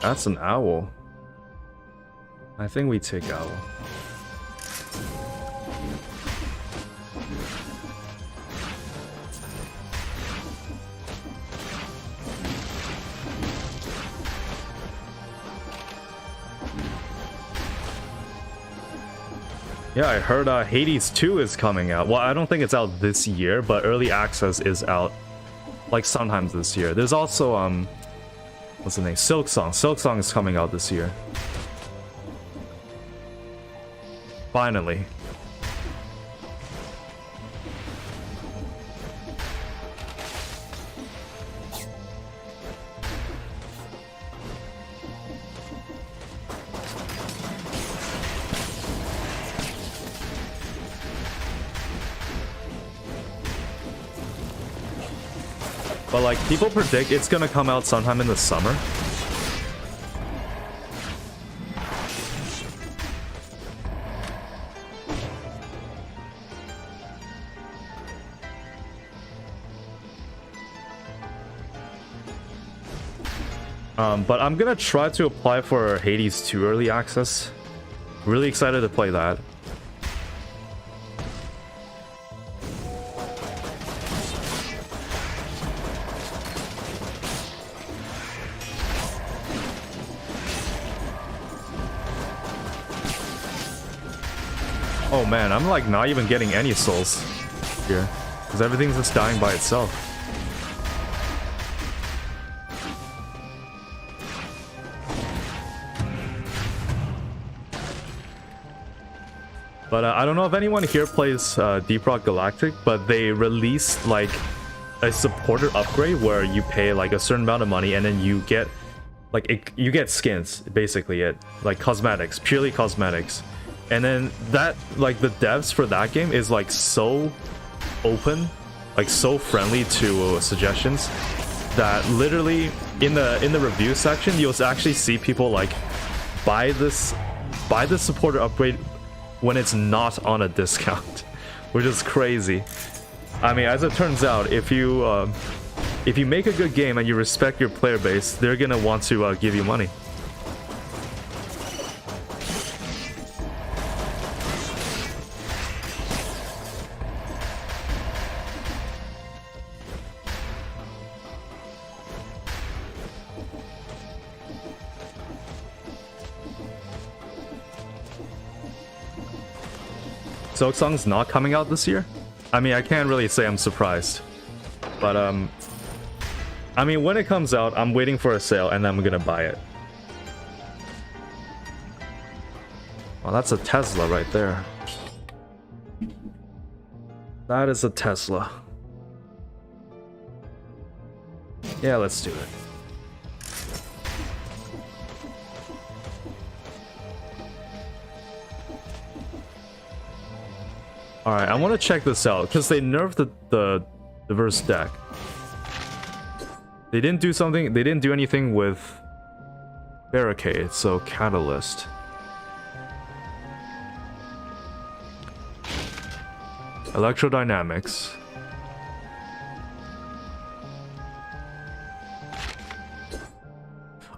That's an owl. I think we take owl. Yeah, I heard Hades 2 is coming out. Well, I don't think it's out this year, but early access is out like sometimes this year. There's also what's the name? Silksong. Silksong is coming out this year. Finally. But like, people predict it's gonna come out sometime in the summer. But I'm gonna try to apply for Hades 2 early access. Really excited to play that. Oh man, I'm like not even getting any souls here, because everything's just dying by itself. But I don't know if anyone here plays Deep Rock Galactic, but they released like a supporter upgrade where you pay like a certain amount of money and then you get like you get skins, basically it, like cosmetics, purely cosmetics. And then that, like, the devs for that game is like so open, like so friendly to suggestions, that literally in the review section you'll actually see people like buy the supporter upgrade when it's not on a discount, which is crazy. I mean, as it turns out, if you make a good game and you respect your player base, they're gonna want to give you money. Silksong's not coming out this year? I mean, I can't really say I'm surprised. But, I mean, when it comes out, I'm waiting for a sale and I'm gonna buy it. Well, that's a Tesla right there. That is a Tesla. Yeah, let's do it. Alright, I want to check this out, because they nerfed the diverse deck. They didn't do anything with Barricade, so Catalyst. Electrodynamics.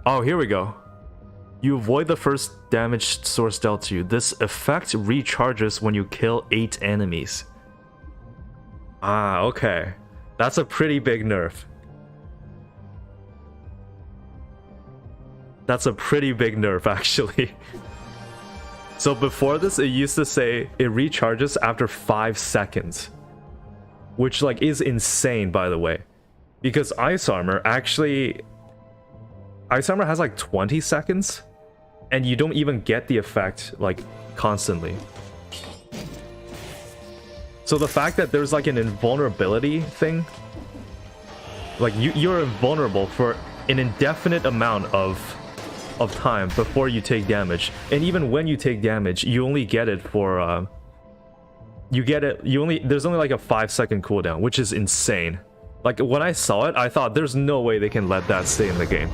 Oh, here we go. You avoid the first damage source dealt to you. This effect recharges when you kill 8 enemies. Ah, okay. That's a pretty big nerf. That's a pretty big nerf, actually. So before this, it used to say it recharges after 5 seconds. Which, like, is insane, by the way. Because Ice Armor actually... Ice Armor has, like, 20 seconds. And you don't even get the effect, like, constantly. So the fact that there's, like, an invulnerability thing... Like, you're invulnerable for an indefinite amount of time before you take damage. And even when you take damage, you only get it for... There's only, like, a 5-second cooldown, which is insane. Like, when I saw it, I thought, there's no way they can let that stay in the game.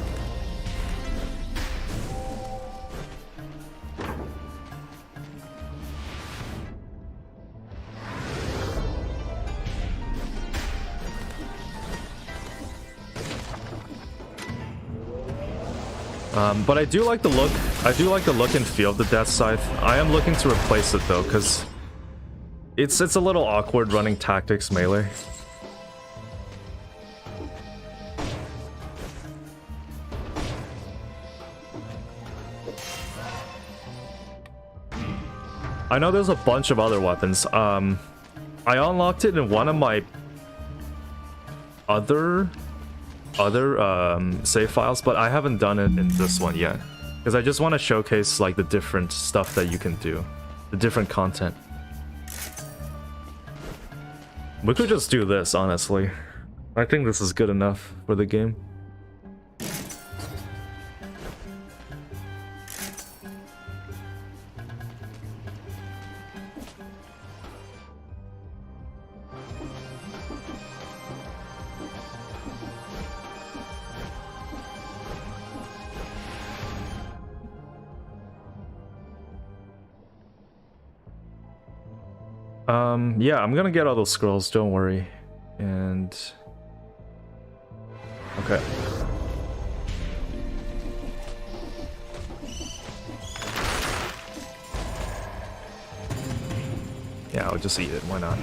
But I do like the look. I do like the look and feel of the Death Scythe. I am looking to replace it though, because it's a little awkward running tactics melee. I know there's a bunch of other weapons. I unlocked it in one of my other save files, but I haven't done it in this one yet because I just want to showcase like the different stuff that you can do, the different content. We could just do this, honestly. I think this is good enough for the game. Yeah, I'm gonna get all those scrolls, don't worry. And... okay. Yeah, I'll just eat it, why not?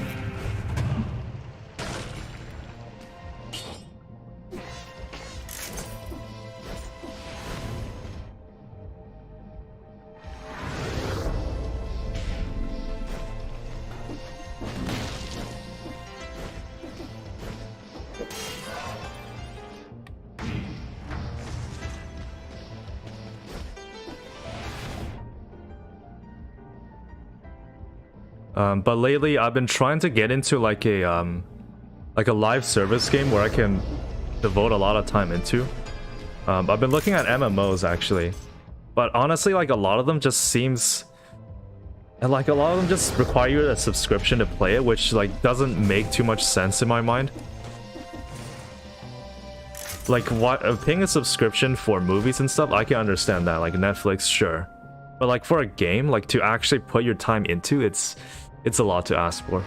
But lately I've been trying to get into like a live service game where I can devote a lot of time into. I've been looking at MMOs actually, but honestly like a lot of them just seems, and like a lot of them just require you a subscription to play it, which like doesn't make too much sense in my mind. Like what, paying a subscription for movies and stuff, I can understand that, like Netflix, sure. But like for a game, like to actually put your time into, it's a lot to ask for.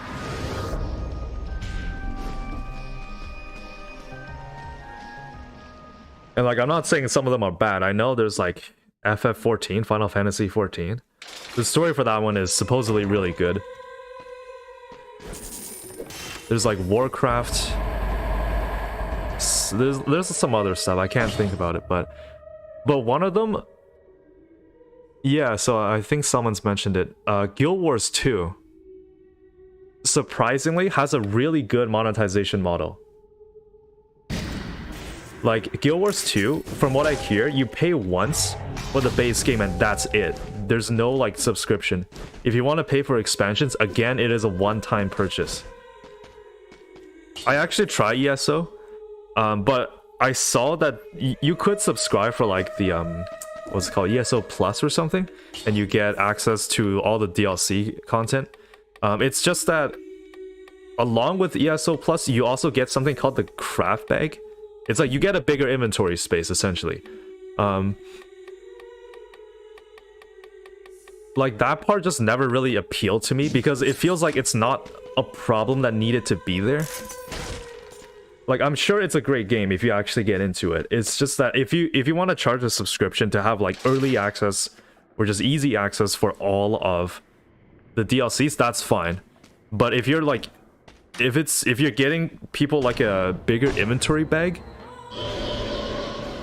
And like, I'm not saying some of them are bad. I know there's like FF14, Final Fantasy 14. The story for that one is supposedly really good. There's like Warcraft. There's some other stuff. I can't think about it, but one of them... yeah, so I think someone's mentioned it. Guild Wars 2 surprisingly has a really good monetization model. Like Guild Wars 2, from what I hear, you pay once for the base game and that's it. There's no like subscription. If you want to pay for expansions, again, it is a one-time purchase. I actually tried ESO, but I saw that you could subscribe for like the what's it called, ESO Plus or something, and you get access to all the DLC content. It's just that along with ESO Plus, you also get something called the craft bag. It's like you get a bigger inventory space essentially. Like that part just never really appealed to me because it feels like it's not a problem that needed to be there. Like, I'm sure it's a great game if you actually get into it. It's just that if you want to charge a subscription to have like early access or just easy access for all of the DLCs, that's fine. But if you're like, if you're getting people like a bigger inventory bag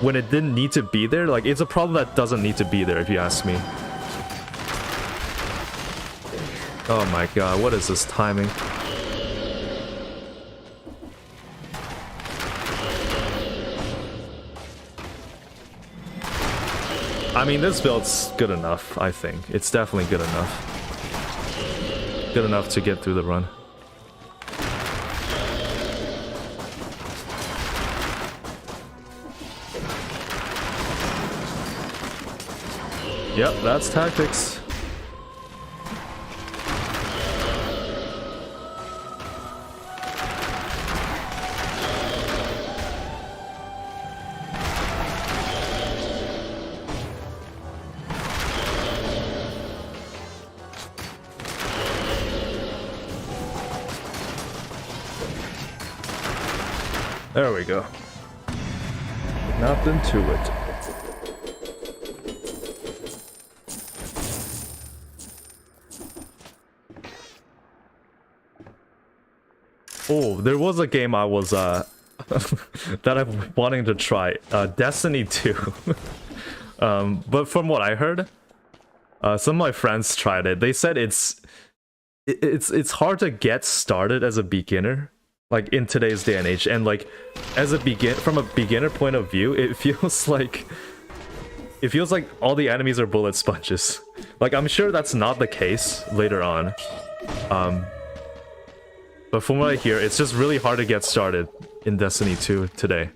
when it didn't need to be there, like it's a problem that doesn't need to be there if you ask me. Oh my god, what is this timing? I mean, this build's good enough, I think. It's definitely good enough. Good enough to get through the run. Yep, that's tactics. There we go. Nothing to it. Oh, there was a game I was that I'm wanting to try. Destiny 2. But from what I heard, some of my friends tried it. They said it's hard to get started as a beginner, like in today's day and age. And like as a from a beginner point of view, it feels like all the enemies are bullet sponges. Like I'm sure that's not the case later on. But from what I hear, it's just really hard to get started in Destiny 2 today.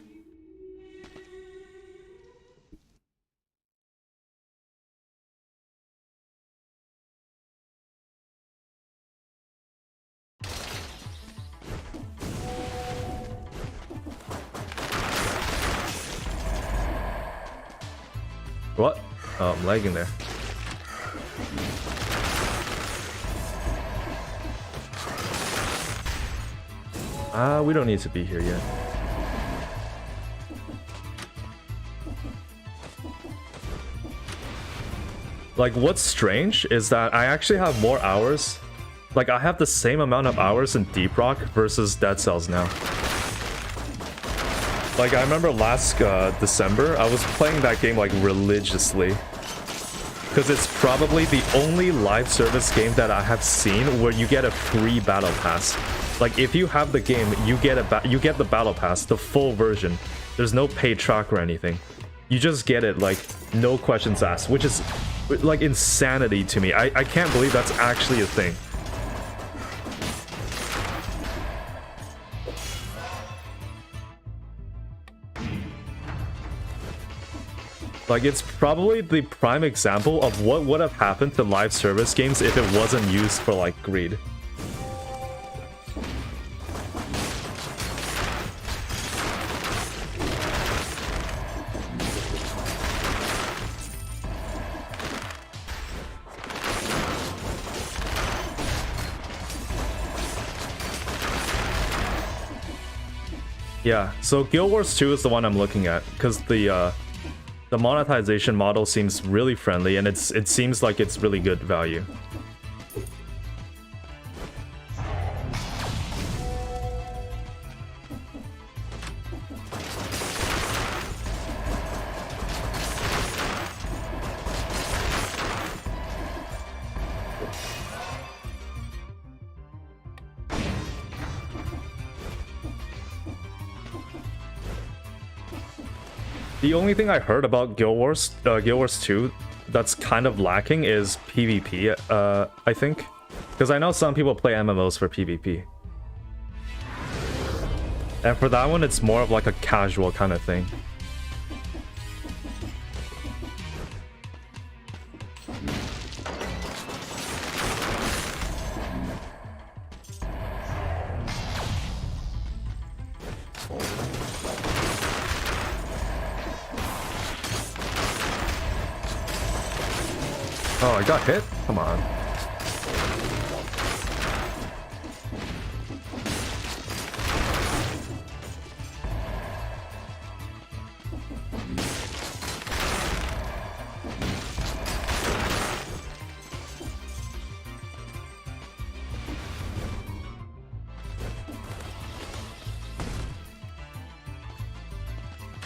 What? Oh, I'm lagging there. We don't need to be here yet. Like, what's strange is that I actually have more hours. Like, I have the same amount of hours in Deep Rock versus Dead Cells now. Like, I remember last December, I was playing that game, like, religiously. Because it's probably the only live service game that I have seen where you get a free battle pass. Like, if you have the game, you get the battle pass, the full version. There's no paid track or anything. You just get it, like, no questions asked, which is, like, insanity to me. I can't believe that's actually a thing. Like, it's probably the prime example of what would have happened to live service games if it wasn't used for, like, greed. Yeah, so Guild Wars 2 is the one I'm looking at, because the monetization model seems really friendly, and it seems like it's really good value. The only thing I heard about Guild Wars 2 that's kind of lacking is PvP, I think. Because I know some people play MMOs for PvP. And for that one, it's more of like a casual kind of thing. Oh, I got hit? Come on.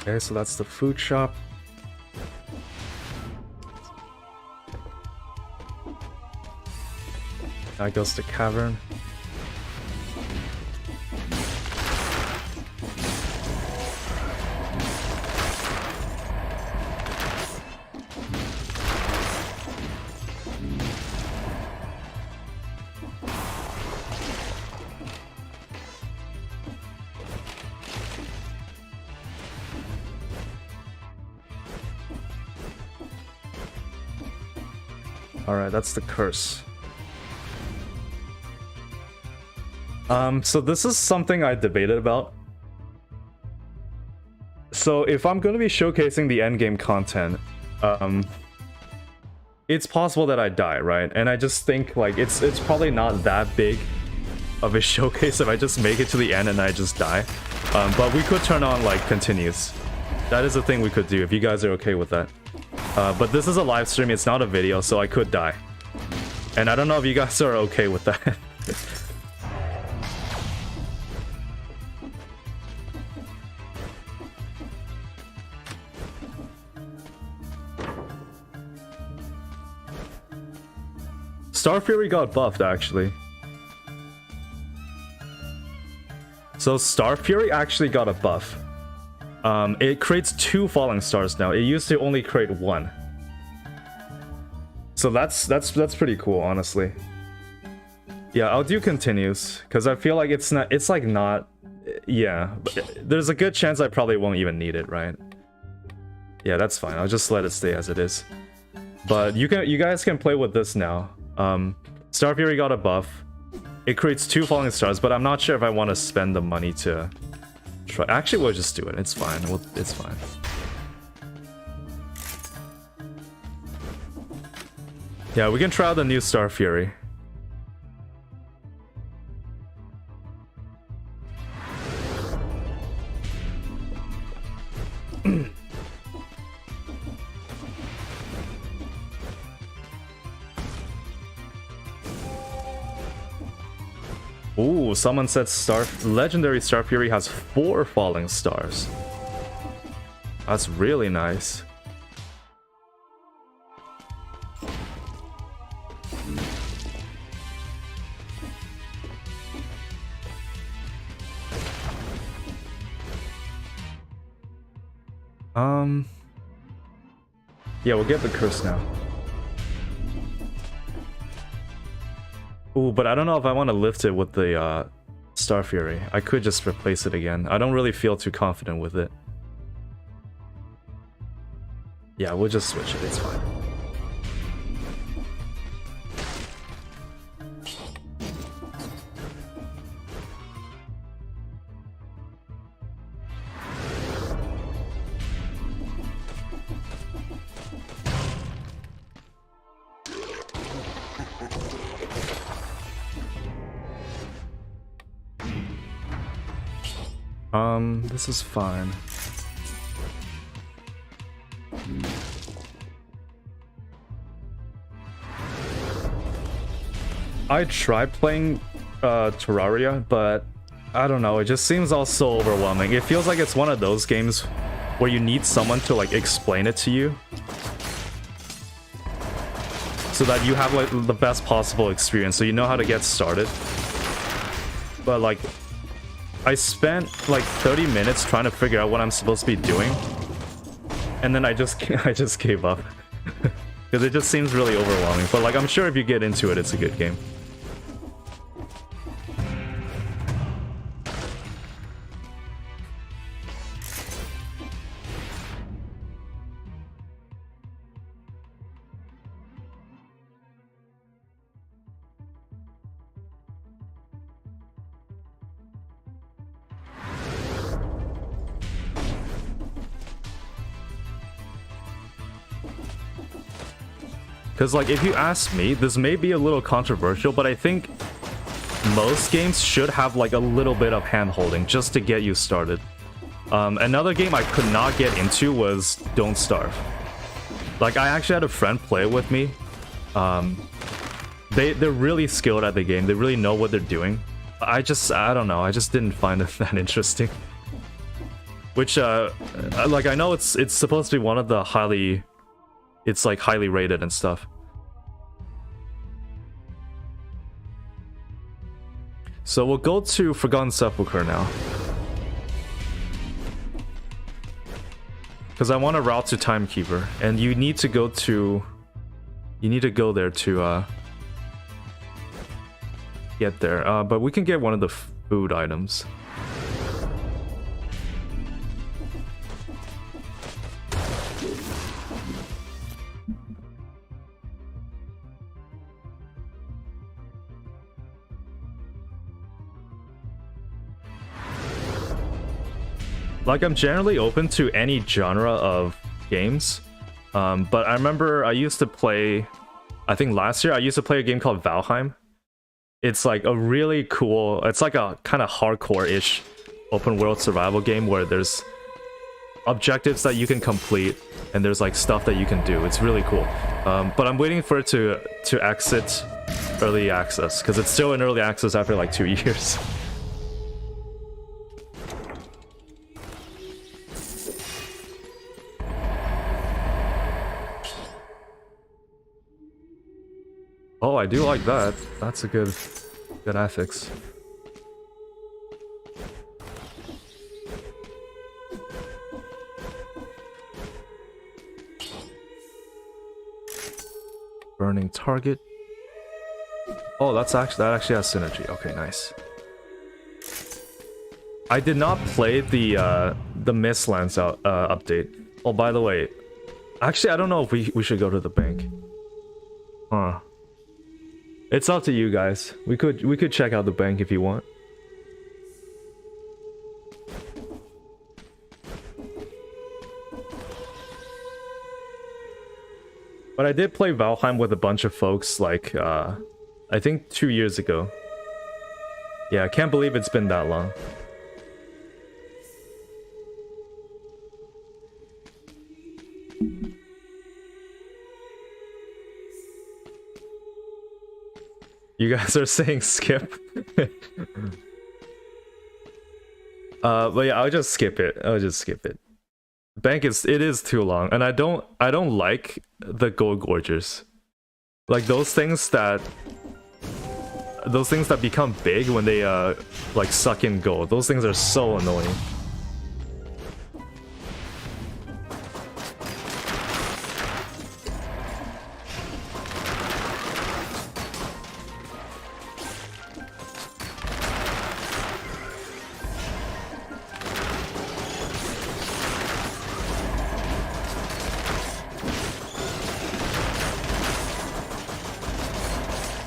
Okay, so that's the food shop. Now goes to cavern. All right, that's the curse. So this is something I debated about. So if I'm going to be showcasing the endgame content, it's possible that I die, right? And I just think like it's probably not that big of a showcase if I just make it to the end and I just die. But we could turn on like continues. That is a thing we could do if you guys are okay with that. But this is a live stream, it's not a video, so I could die. And I don't know if you guys are okay with that. Star Fury got buffed actually. So Star Fury actually got a buff. It creates 2 falling stars now. It used to only create 1. So that's pretty cool, honestly. Yeah, I'll do continues because I feel like it's not. Yeah, there's a good chance I probably won't even need it, right? Yeah, that's fine. I'll just let it stay as it is. But you guys can play with this now. Star Fury got a buff. It creates 2 falling stars, but I'm not sure if I want to spend the money to try. Actually, we'll just do it. It's fine. It's fine. Yeah, we can try out the new Star Fury. Ooh, someone said Legendary Star Fury has 4 falling stars. That's really nice. Yeah, we'll get the curse now. Ooh, but I don't know if I want to lift it with the Star Fury. I could just replace it again. I don't really feel too confident with it. Yeah, we'll just switch it. It's fine. This is fine. I tried playing Terraria, but I don't know, it just seems all so overwhelming. It feels like it's one of those games where you need someone to like explain it to you so that you have like the best possible experience, so you know how to get started. But like, I spent like 30 minutes trying to figure out what I'm supposed to be doing, and then I just gave up because it just seems really overwhelming. But like, I'm sure if you get into it, it's a good game. Because, like, if you ask me, this may be a little controversial, but I think most games should have, like, a little bit of hand-holding just to get you started. Another game I could not get into was Don't Starve. Like, I actually had a friend play with me. They're really skilled at the game. They really know what they're doing. I don't know. I just didn't find it that interesting. Which, like, I know it's supposed to be one of the highly... It's like highly rated and stuff. So we'll go to Forgotten Sepulchre now. Because I want to route to Timekeeper, and you need to go there to get there. But we can get one of the food items. Like, I'm generally open to any genre of games, but I remember I used to play, I think last year, I used to play a game called Valheim. It's like a really cool, it's like a kind of hardcore-ish open world survival game where there's objectives that you can complete and there's like stuff that you can do. It's really cool. But I'm waiting for it to exit early access, because it's still in early access after like 2 years. Oh, I do like that. That's a good affix. Burning target. Oh, that actually has synergy. Okay, nice. I did not play the Mistlands update. Oh, by the way, actually, I don't know if we should go to the bank. Huh. It's up to you guys. We could check out the bank if you want. But I did play Valheim with a bunch of folks, like, I think 2 years ago. Yeah, I can't believe it's been that long. You guys are saying skip? But yeah, I'll just skip it. Bank it is too long, and I don't like the gold gorgers. Like those things that become big when they like suck in gold. Those things are so annoying.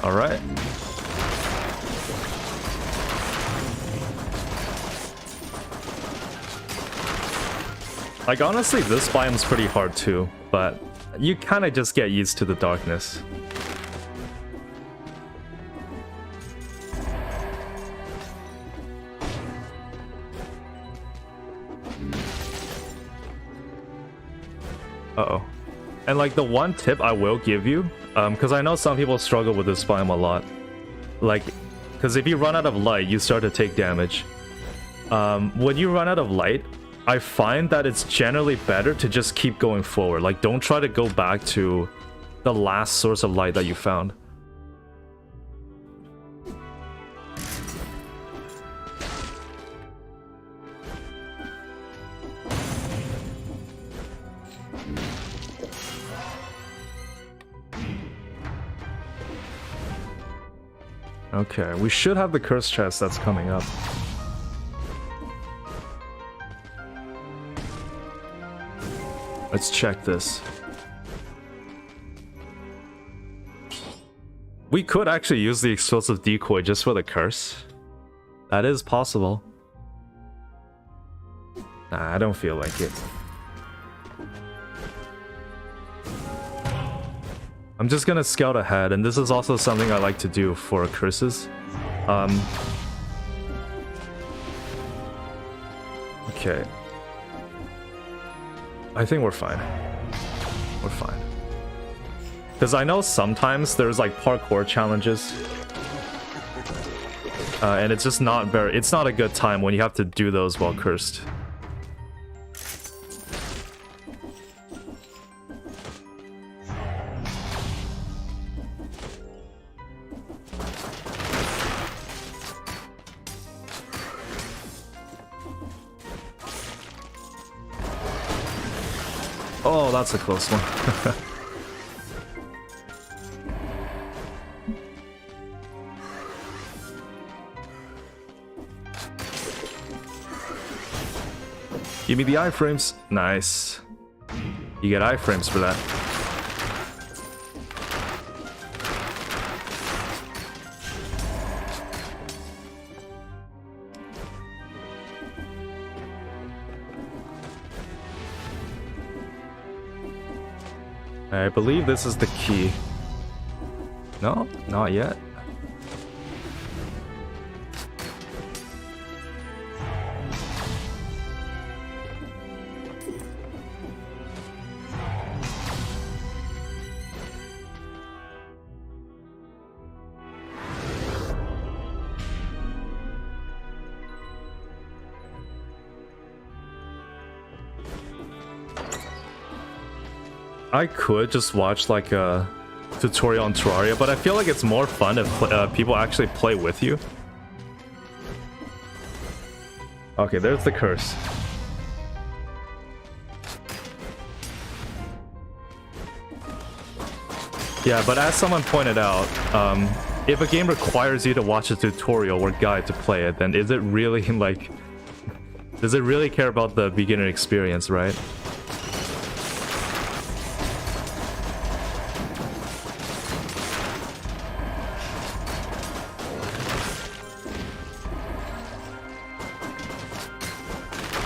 Alright. Like, honestly, this biome's pretty hard too, but you kind of just get used to the darkness. Uh-oh. And like the one tip I will give you, because I know some people struggle with this biome a lot. Like, because if you run out of light, you start to take damage. When you run out of light, I find that it's generally better to just keep going forward. Like, don't try to go back to the last source of light that you found. Okay, we should have the curse chest that's coming up. Let's check this. We could actually use the explosive decoy just for the curse. That is possible. Nah, I don't feel like it. I'm just gonna scout ahead, and this is also something I like to do for curses. Okay. I think we're fine. We're fine. Because I know sometimes there's like parkour challenges. And it's just not it's not a good time when you have to do those while cursed. Oh, that's a close one. Give me the iframes. Nice. You get iframes for that. I believe this is the key. No, not yet. I could just watch like a tutorial on Terraria, but I feel like it's more fun if people actually play with you. Okay, there's the curse. Yeah, but as someone pointed out, if a game requires you to watch a tutorial or guide to play it, then is it really like... Does it really care about the beginner experience, right?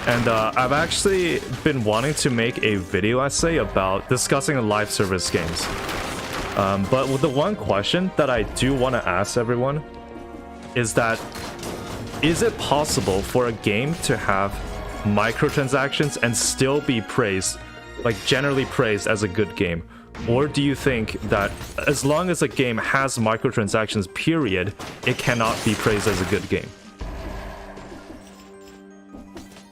And I've actually been wanting to make a video essay about discussing live service games. But with the one question that I do want to ask everyone is that, is it possible for a game to have microtransactions and still be praised, like generally praised as a good game? Or do you think that as long as a game has microtransactions, period, it cannot be praised as a good game?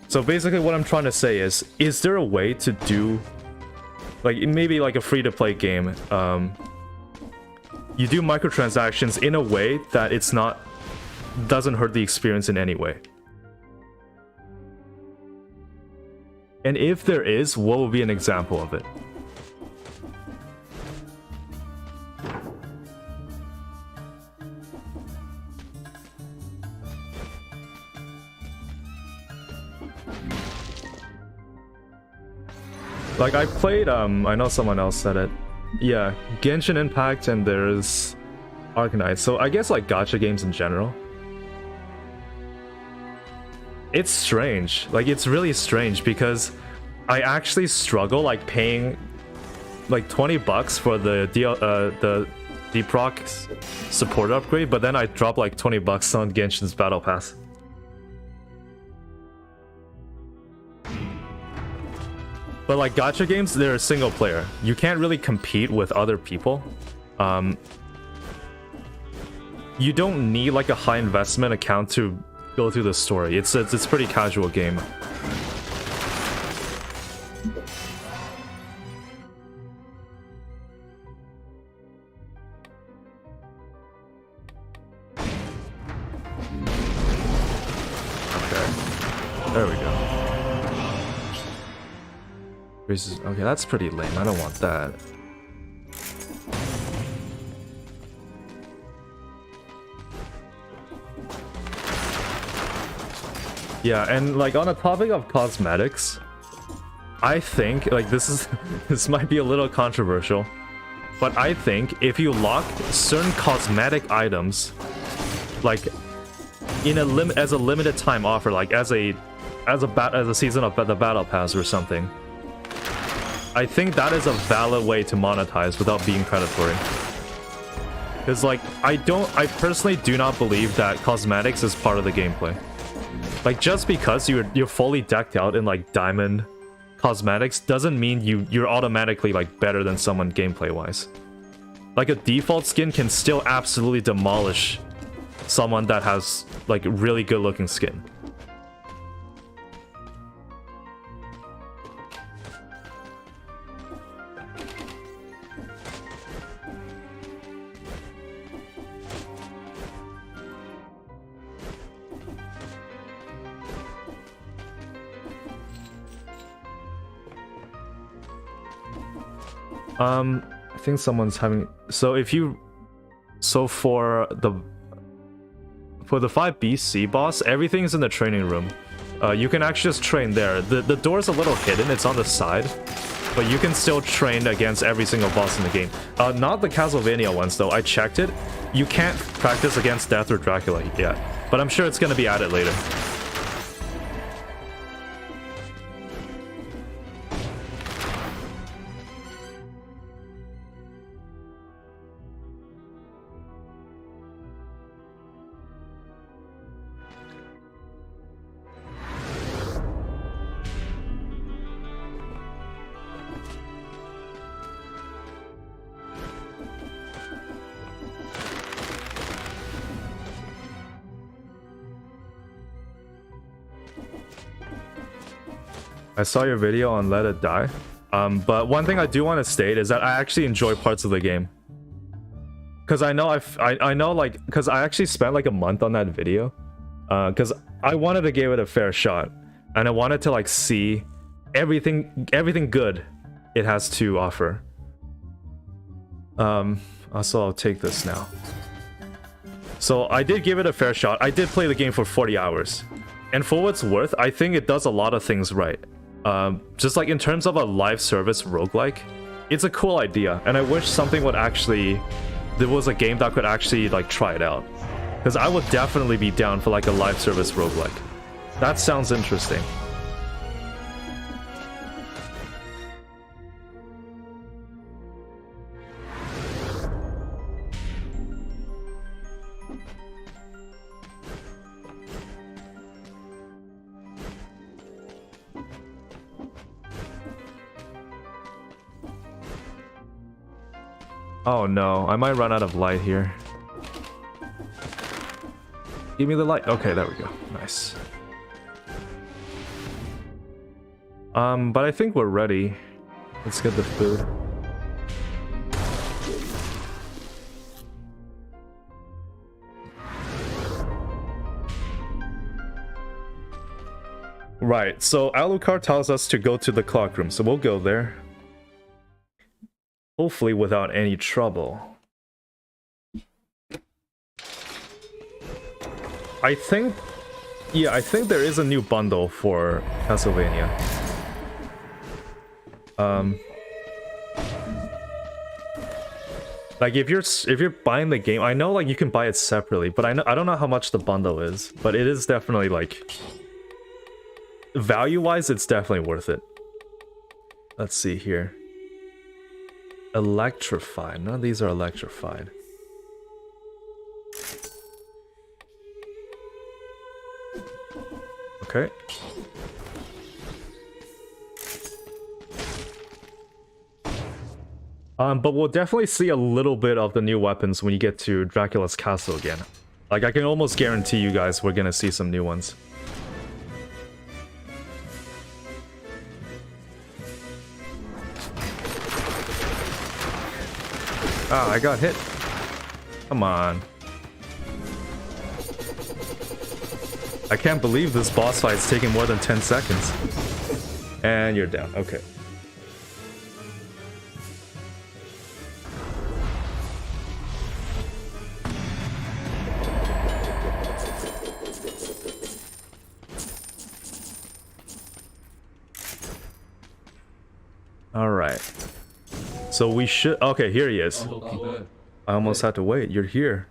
So basically what I'm trying to say is there a way to do, like maybe like a free-to-play game, you do microtransactions in a way that it's not, doesn't hurt the experience in any way? And if there is, what would be an example of it? Like I played, I know someone else said it. Yeah, Genshin Impact and there's Arcanite. So I guess like gacha games in general. It's strange. Like it's really strange because I actually struggle like paying like 20 bucks for the Deproc support upgrade, but then I drop like 20 bucks on Genshin's battle pass. But like gacha games, they're a single player. You can't really compete with other people. You don't need like a high investment account to go through the story. It's a pretty casual game. Okay. There we go. Okay, that's pretty lame. I don't want that. Yeah, and like on the topic of cosmetics, I think like this might be a little controversial, but I think if you lock certain cosmetic items like in as a limited time offer, like as a season of the battle pass or something, I think that is a valid way to monetize without being predatory. Because like I personally do not believe that cosmetics is part of the gameplay. Like just because you're fully decked out in like diamond cosmetics doesn't mean you're automatically like better than someone gameplay wise. Like a default skin can still absolutely demolish someone that has like really good looking skin. I think someone's having... So if you... So for the 5BC boss, everything's in the training room. You can actually just train there. The door's a little hidden, it's on the side. But you can still train against every single boss in the game. Not the Castlevania ones though, I checked it. You can't practice against Death or Dracula yet. But I'm sure it's gonna be added later. I saw your video on Let It Die. But one thing I do want to state is that I actually enjoy parts of the game. Because I know I know like because I actually spent like a month on that video, because I wanted to give it a fair shot, and I wanted to like see everything good it has to offer. Also I'll take this now. So I did give it a fair shot. I did play the game for 40 hours, and for what it's worth, I think it does a lot of things right. Just like in terms of a live service roguelike, it's a cool idea, and I wish something would actually, there was a game that could actually like try it out, because I would definitely be down for like a live service roguelike. That sounds interesting. Oh no, I might run out of light here. Give me the light. Okay, there we go. Nice. But I think we're ready. Let's get the food. Right, so Alucard tells us to go to the clock room, so we'll go there. Hopefully without any trouble. I think there is a new bundle for Castlevania. Like if you're buying the game, I know like you can buy it separately, but I don't know how much the bundle is, but it is definitely like value-wise, it's definitely worth it. Let's see here. Electrified. None of these are electrified. Okay. But we'll definitely see a little bit of the new weapons when you get to Dracula's castle again. Like, I can almost guarantee you guys we're gonna see some new ones. Ah, I got hit. Come on. I can't believe this boss fight's taking more than 10 seconds. And you're down. Okay. All right. So we should... Okay, here he is. I almost had to wait. You're here.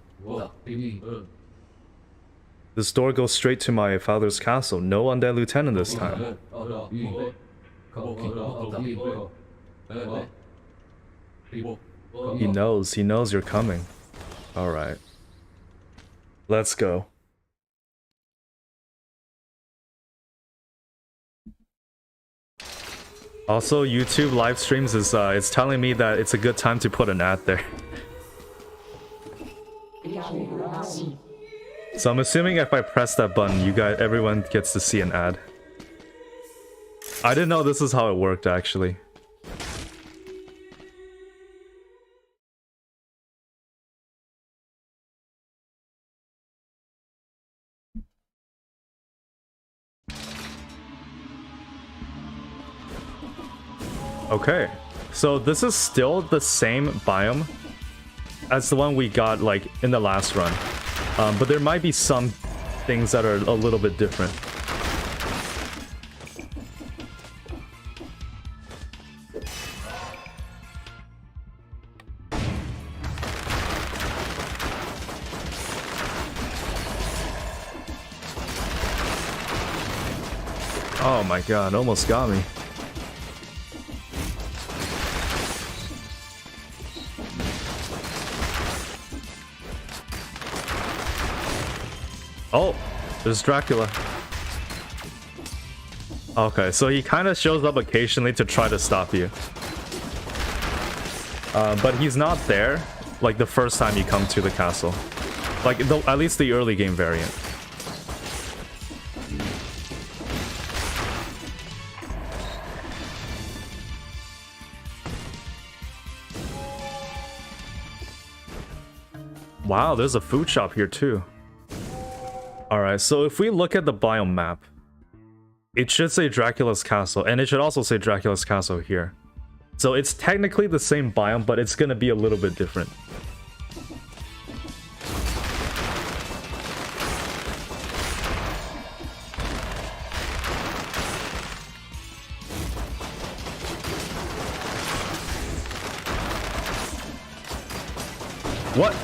This door goes straight to my father's castle. No undead lieutenant this time. He knows you're coming. Alright. Let's go. Also, YouTube live streams is it's telling me that it's a good time to put an ad there. So I'm assuming if I press that button, everyone gets to see an ad. I didn't know this is how it worked actually. Okay, so this is still the same biome as the one we got like in the last run, but there might be some things that are a little bit different. Oh my god, almost got me. Oh, there's Dracula. Okay, so he kind of shows up occasionally to try to stop you. But he's not there, like, the first time you come to the castle. Like, at least the early game variant. Wow, there's a food shop here too. Alright, so if we look at the biome map, it should say Dracula's Castle, and it should also say Dracula's Castle here. So it's technically the same biome, but it's gonna be a little bit different. What?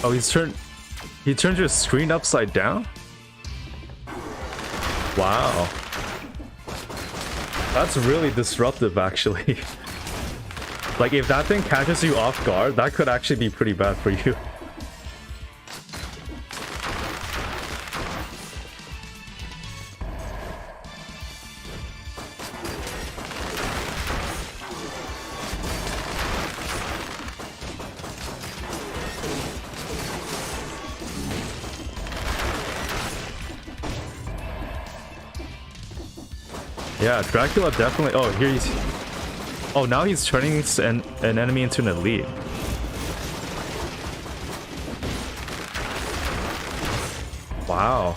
Oh, he turned your screen upside down? Wow. That's really disruptive, actually. Like, if that thing catches you off guard, that could actually be pretty bad for you. Yeah, Dracula definitely... Oh, here he's... Oh, now he's turning an enemy into an elite. Wow.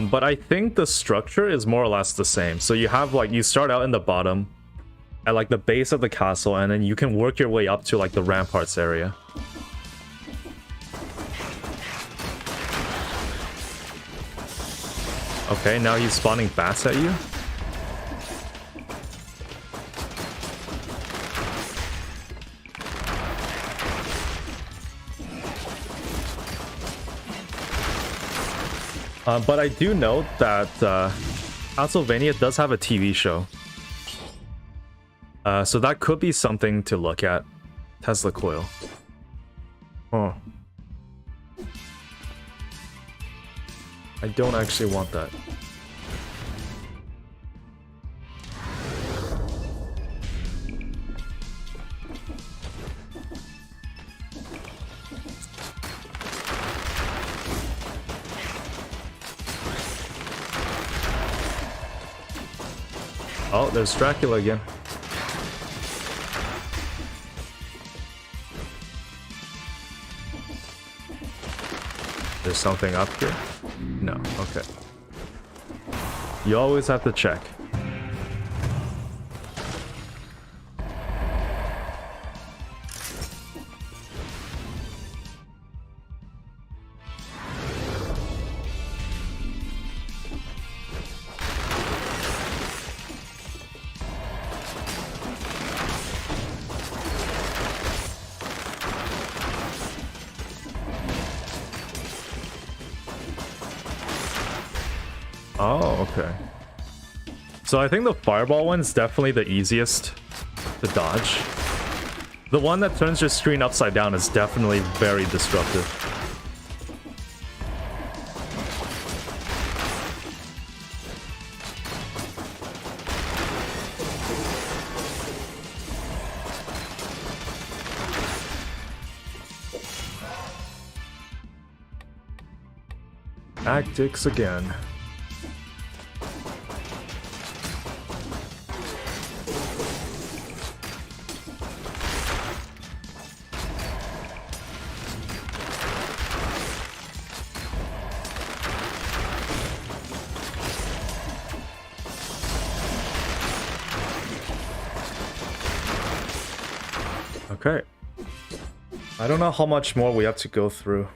But I think the structure is more or less the same. So you have, like, you start out in the bottom at, like, the base of the castle, and then you can work your way up to, like, the ramparts area. Okay, now he's spawning bats at you. But I do note that Castlevania does have a TV show. So that could be something to look at. Tesla coil. Oh. I don't actually want that. Oh, there's Dracula again. There's something up here? No, okay. You always have to check. Oh, okay. So I think the fireball one's definitely the easiest to dodge. The one that turns your screen upside down is definitely very disruptive. Tactics again. Okay. I don't know how much more we have to go through.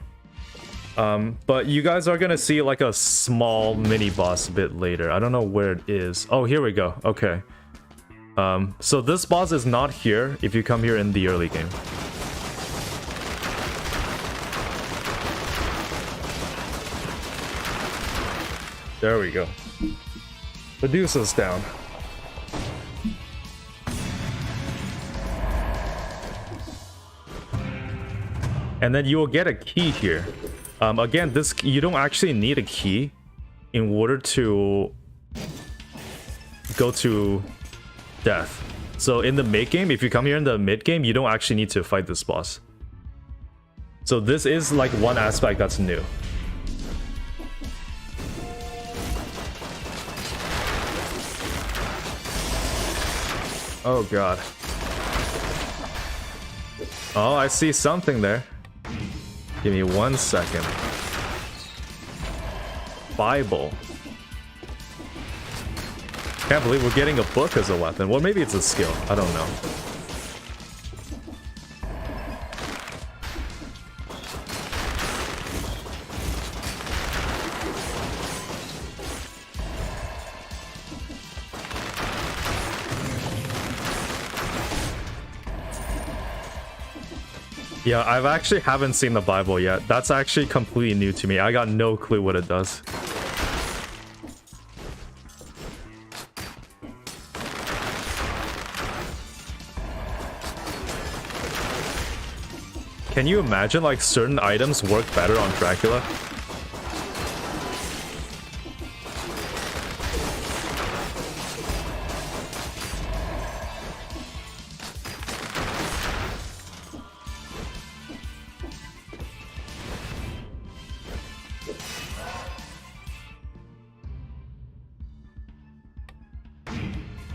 But you guys are gonna see like a small mini boss a bit later. I don't know where it is. Oh, here we go. Okay. So this boss is not here if you come here in the early game. There we go. Medusa's down. And then you will get a key here. Again, this you don't actually need a key in order to go to death. So in the mid game, if you come here in the mid game, you don't actually need to fight this boss. So this is like one aspect that's new. Oh god. Oh, I see something there. Give me 1 second. Bible. Can't believe we're getting a book as a weapon. Well, maybe it's a skill. I don't know. Yeah, I've actually haven't seen the Bible yet. That's actually completely new to me. I got no clue what it does. Can you imagine like certain items work better on Dracula?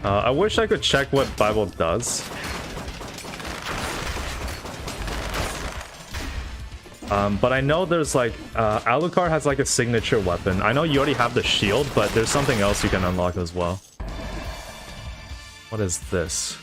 I wish I could check what Bible does. But I know there's like, Alucard has like a signature weapon. I know you already have the shield, but there's something else you can unlock as well. What is this?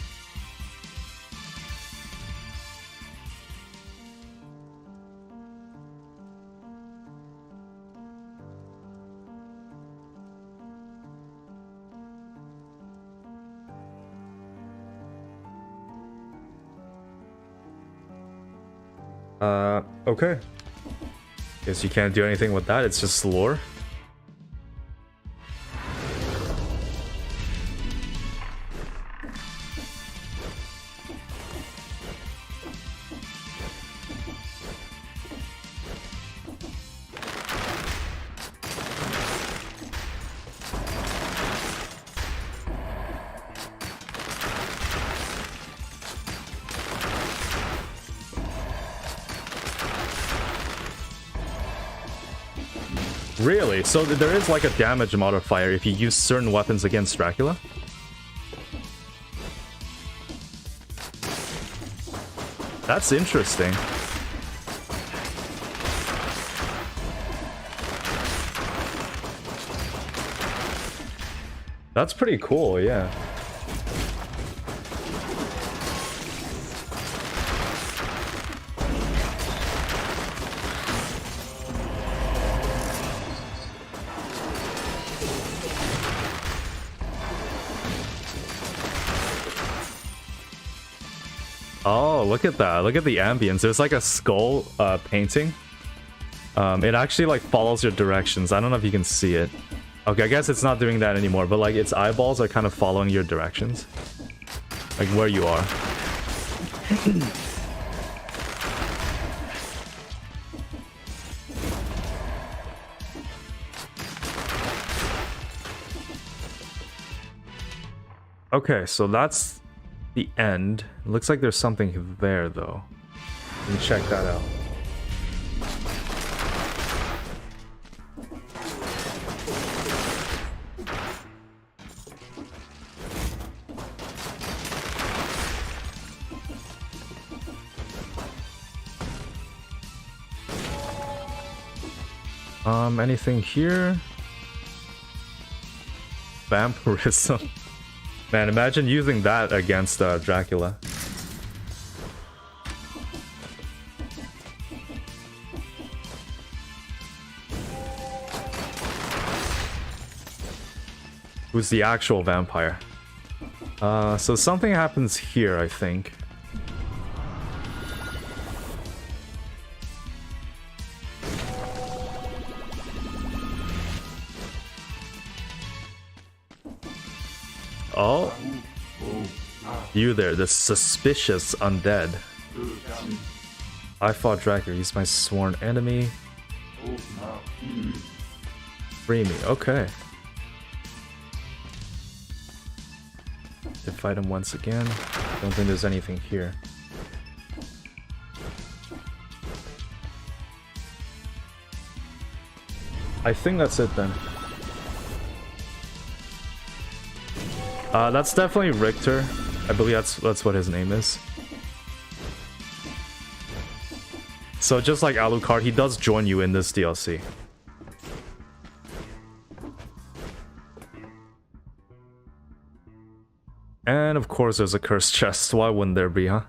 Okay. Guess you can't do anything with that, it's just lore. Really? So there is like a damage modifier if you use certain weapons against Dracula? That's interesting. That's pretty cool, yeah. Oh, look at that. Look at the ambience. There's like a skull painting. It actually like follows your directions. I don't know if you can see it. Okay, I guess it's not doing that anymore, but like its eyeballs are kind of following your directions. Like where you are. Okay, so that's the end. It looks like there's something there though. Let me check that out. Anything here? Vampirism. Man, imagine using that against Dracula. Who's the actual vampire? So something happens here, I think. Oh, you there, the suspicious undead. I fought Dracula, he's my sworn enemy. Free me, okay. To fight him once again. Don't think there's anything here. I think that's it then. That's definitely Richter. I believe that's what his name is. So just like Alucard, he does join you in this DLC. And of course there's a cursed chest. Why wouldn't there be, huh?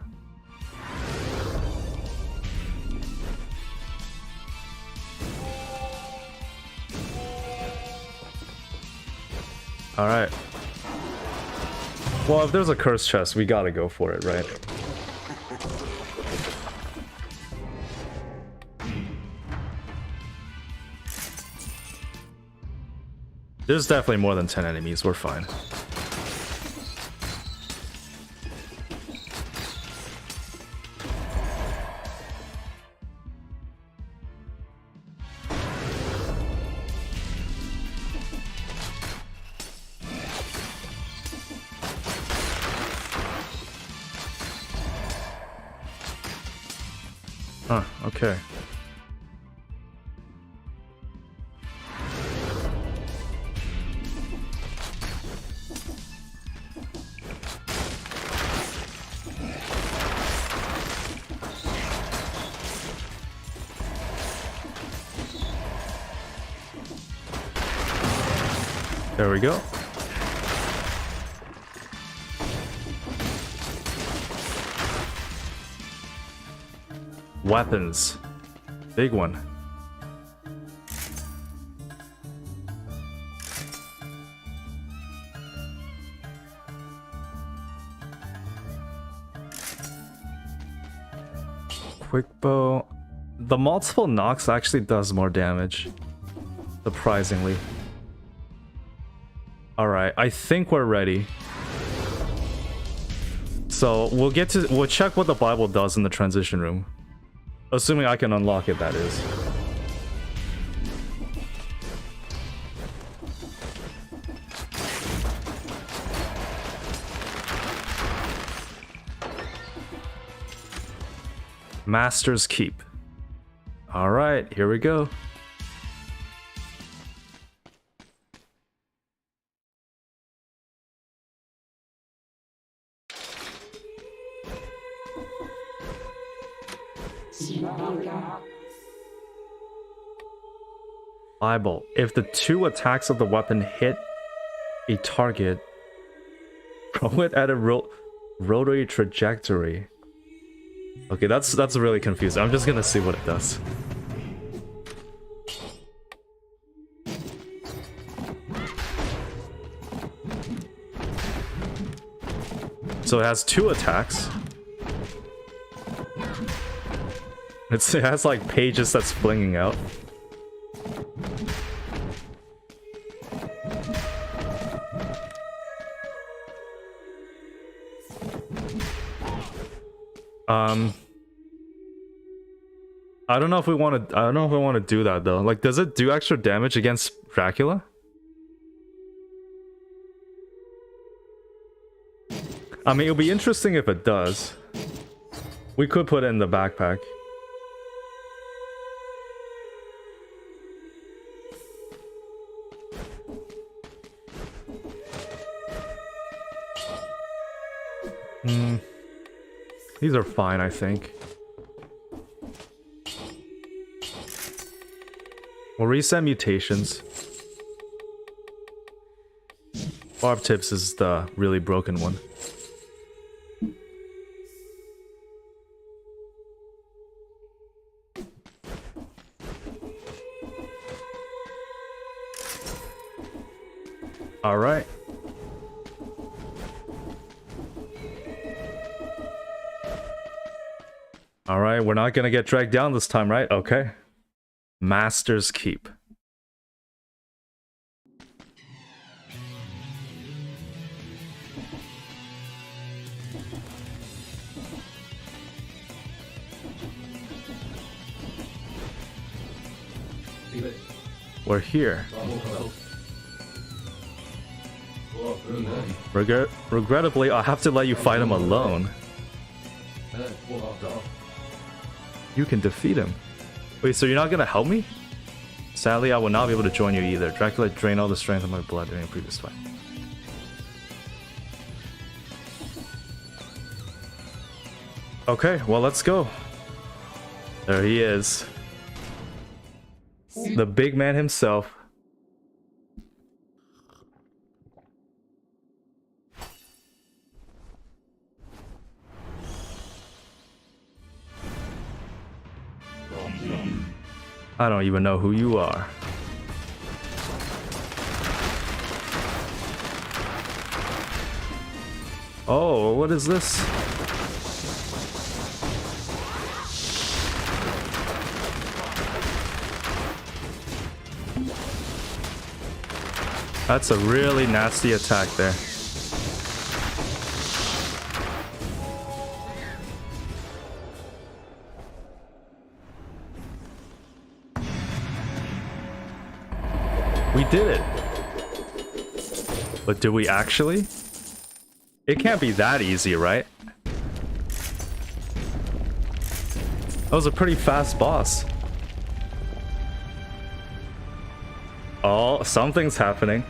Alright. Well, if there's a cursed chest, we gotta go for it, right? There's definitely more than 10 enemies, we're fine. Huh, okay. There we go. Weapons. Big one. Quick bow. The multiple knocks actually does more damage. Surprisingly. Alright, I think we're ready. So we'll check what the Bible does in the transition room. Assuming I can unlock it, that is. Master's Keep. Alright, here we go. Bible. If the two attacks of the weapon hit a target, throw it at a rotary trajectory. Okay, that's really confusing. I'm just gonna see what it does. So it has two attacks. It has like pages that's flinging out. I don't know if we want to do that though. Like, does it do extra damage against Dracula? I mean, it'll be interesting if it does. We could put it in the backpack. These are fine, I think. We'll reset mutations. Barb tips is the really broken one. All right. All right, we're not gonna get dragged down this time, right? Okay. Master's Keep. We're here. Regrettably, I'll have to let you fight him alone. You can defeat him. Wait, so you're not gonna help me? Sadly, I will not be able to join you either. Dracula drained all the strength of my blood during a previous fight. Okay, well, let's go. There he is. The big man himself. I don't even know who you are. Oh, what is this? That's a really nasty attack there. We did it. But do we actually? It can't be that easy, right? That was a pretty fast boss. Oh, something's happening.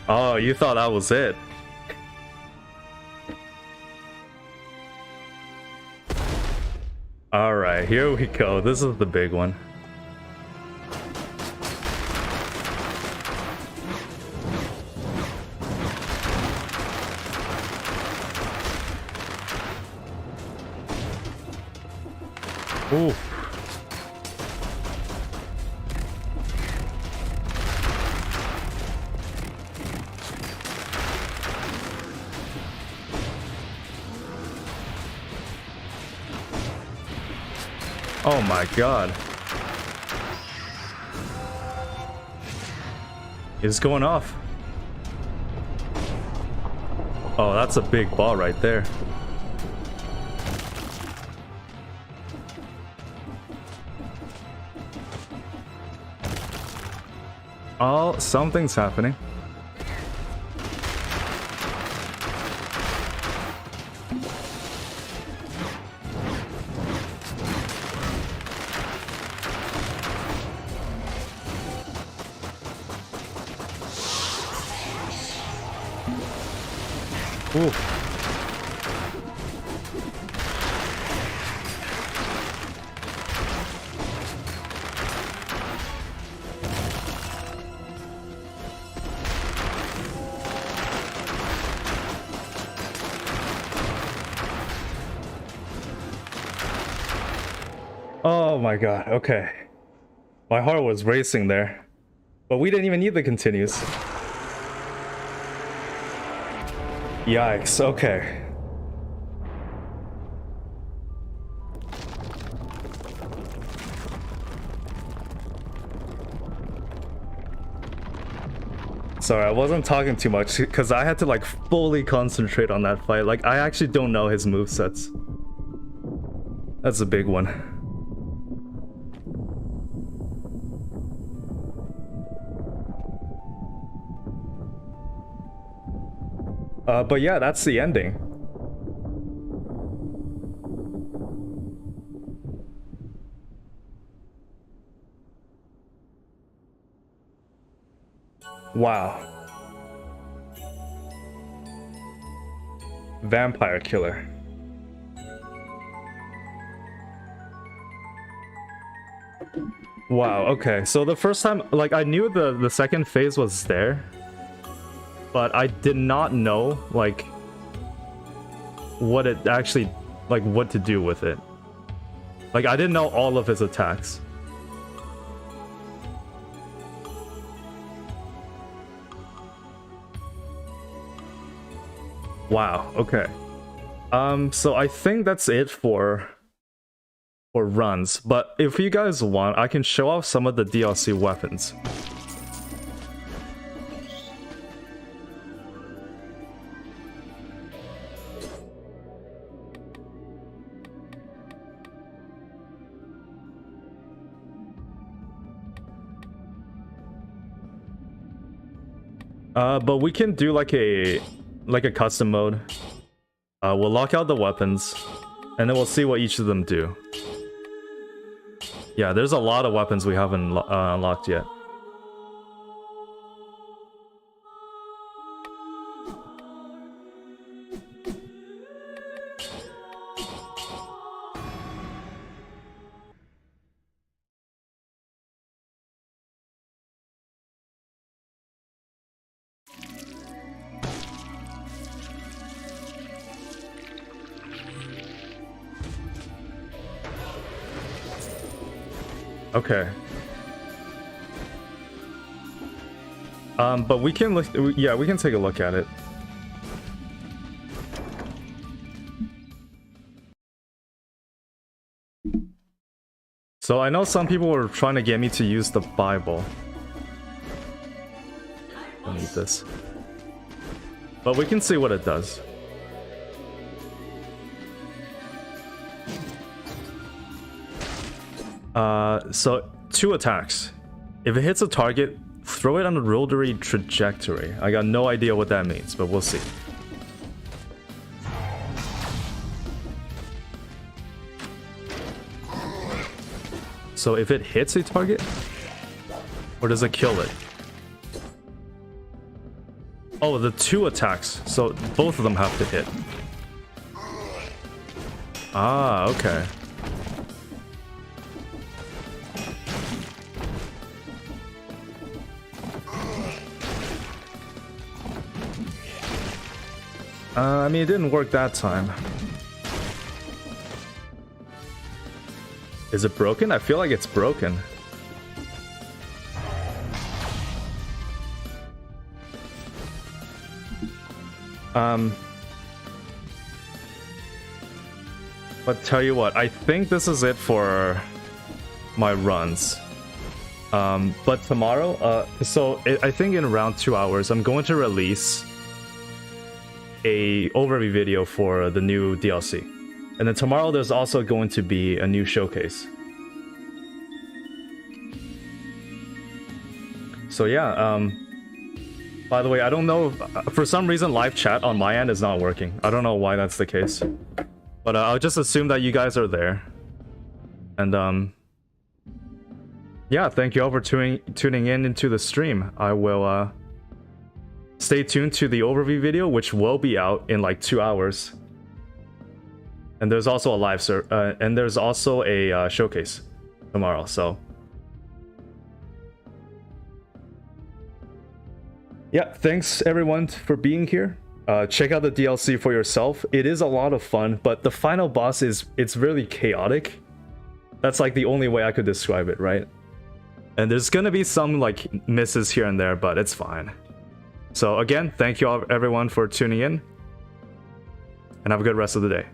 Oh, you thought that was it. Alright, here we go. This is the big one. Ooh. Oh my god. It's going off. Oh, that's a big ball right there. Oh, something's happening. Ooh. Oh my god, okay. My heart was racing there. But we didn't even need the continues. Yikes, okay. Sorry, I wasn't talking too much because I had to like fully concentrate on that fight. Like, I actually don't know his movesets. That's a big one. But yeah, that's the ending. Wow. Vampire killer. Wow, okay. So the first time, like, I knew the second phase was there, but I did not know, like, what it actually, like, what to do with it. Like, I didn't know all of his attacks. Wow, okay. So I think that's it for runs, but if you guys want, I can show off some of the DLC weapons. But we can do like a custom mode. We'll lock out the weapons, and then we'll see what each of them do. Yeah, there's a lot of weapons we haven't unlocked yet. Okay. But we can look. Yeah, we can take a look at it. So I know some people were trying to get me to use the Bible. I need this. But we can see what it does. So 2 attacks. If it hits a target, throw it on a rotary trajectory. I got no idea what that means, but we'll see. So if it hits a target, or does it kill it? Oh, the 2 attacks. So both of them have to hit. Ah, okay. I mean, it didn't work that time. Is it broken? I feel like it's broken. But tell you what, I think this is it for my runs. But tomorrow, I think in around 2 hours, I'm going to release a overview video for the new DLC. And then tomorrow there's also going to be a new showcase. So yeah, by the way, I don't know, for some reason live chat on my end is not working. I don't know why that's the case. But I'll just assume that you guys are there. And yeah, thank you all for tuning in into the stream. I will stay tuned to the overview video, which will be out in like 2 hours. And there's also a showcase tomorrow. So yeah, thanks everyone for being here. Check out the DLC for yourself. It is a lot of fun, but the final boss it's really chaotic. That's like the only way I could describe it, right? And there's gonna be some like misses here and there, but it's fine. So again, thank you all everyone for tuning in, and have a good rest of the day.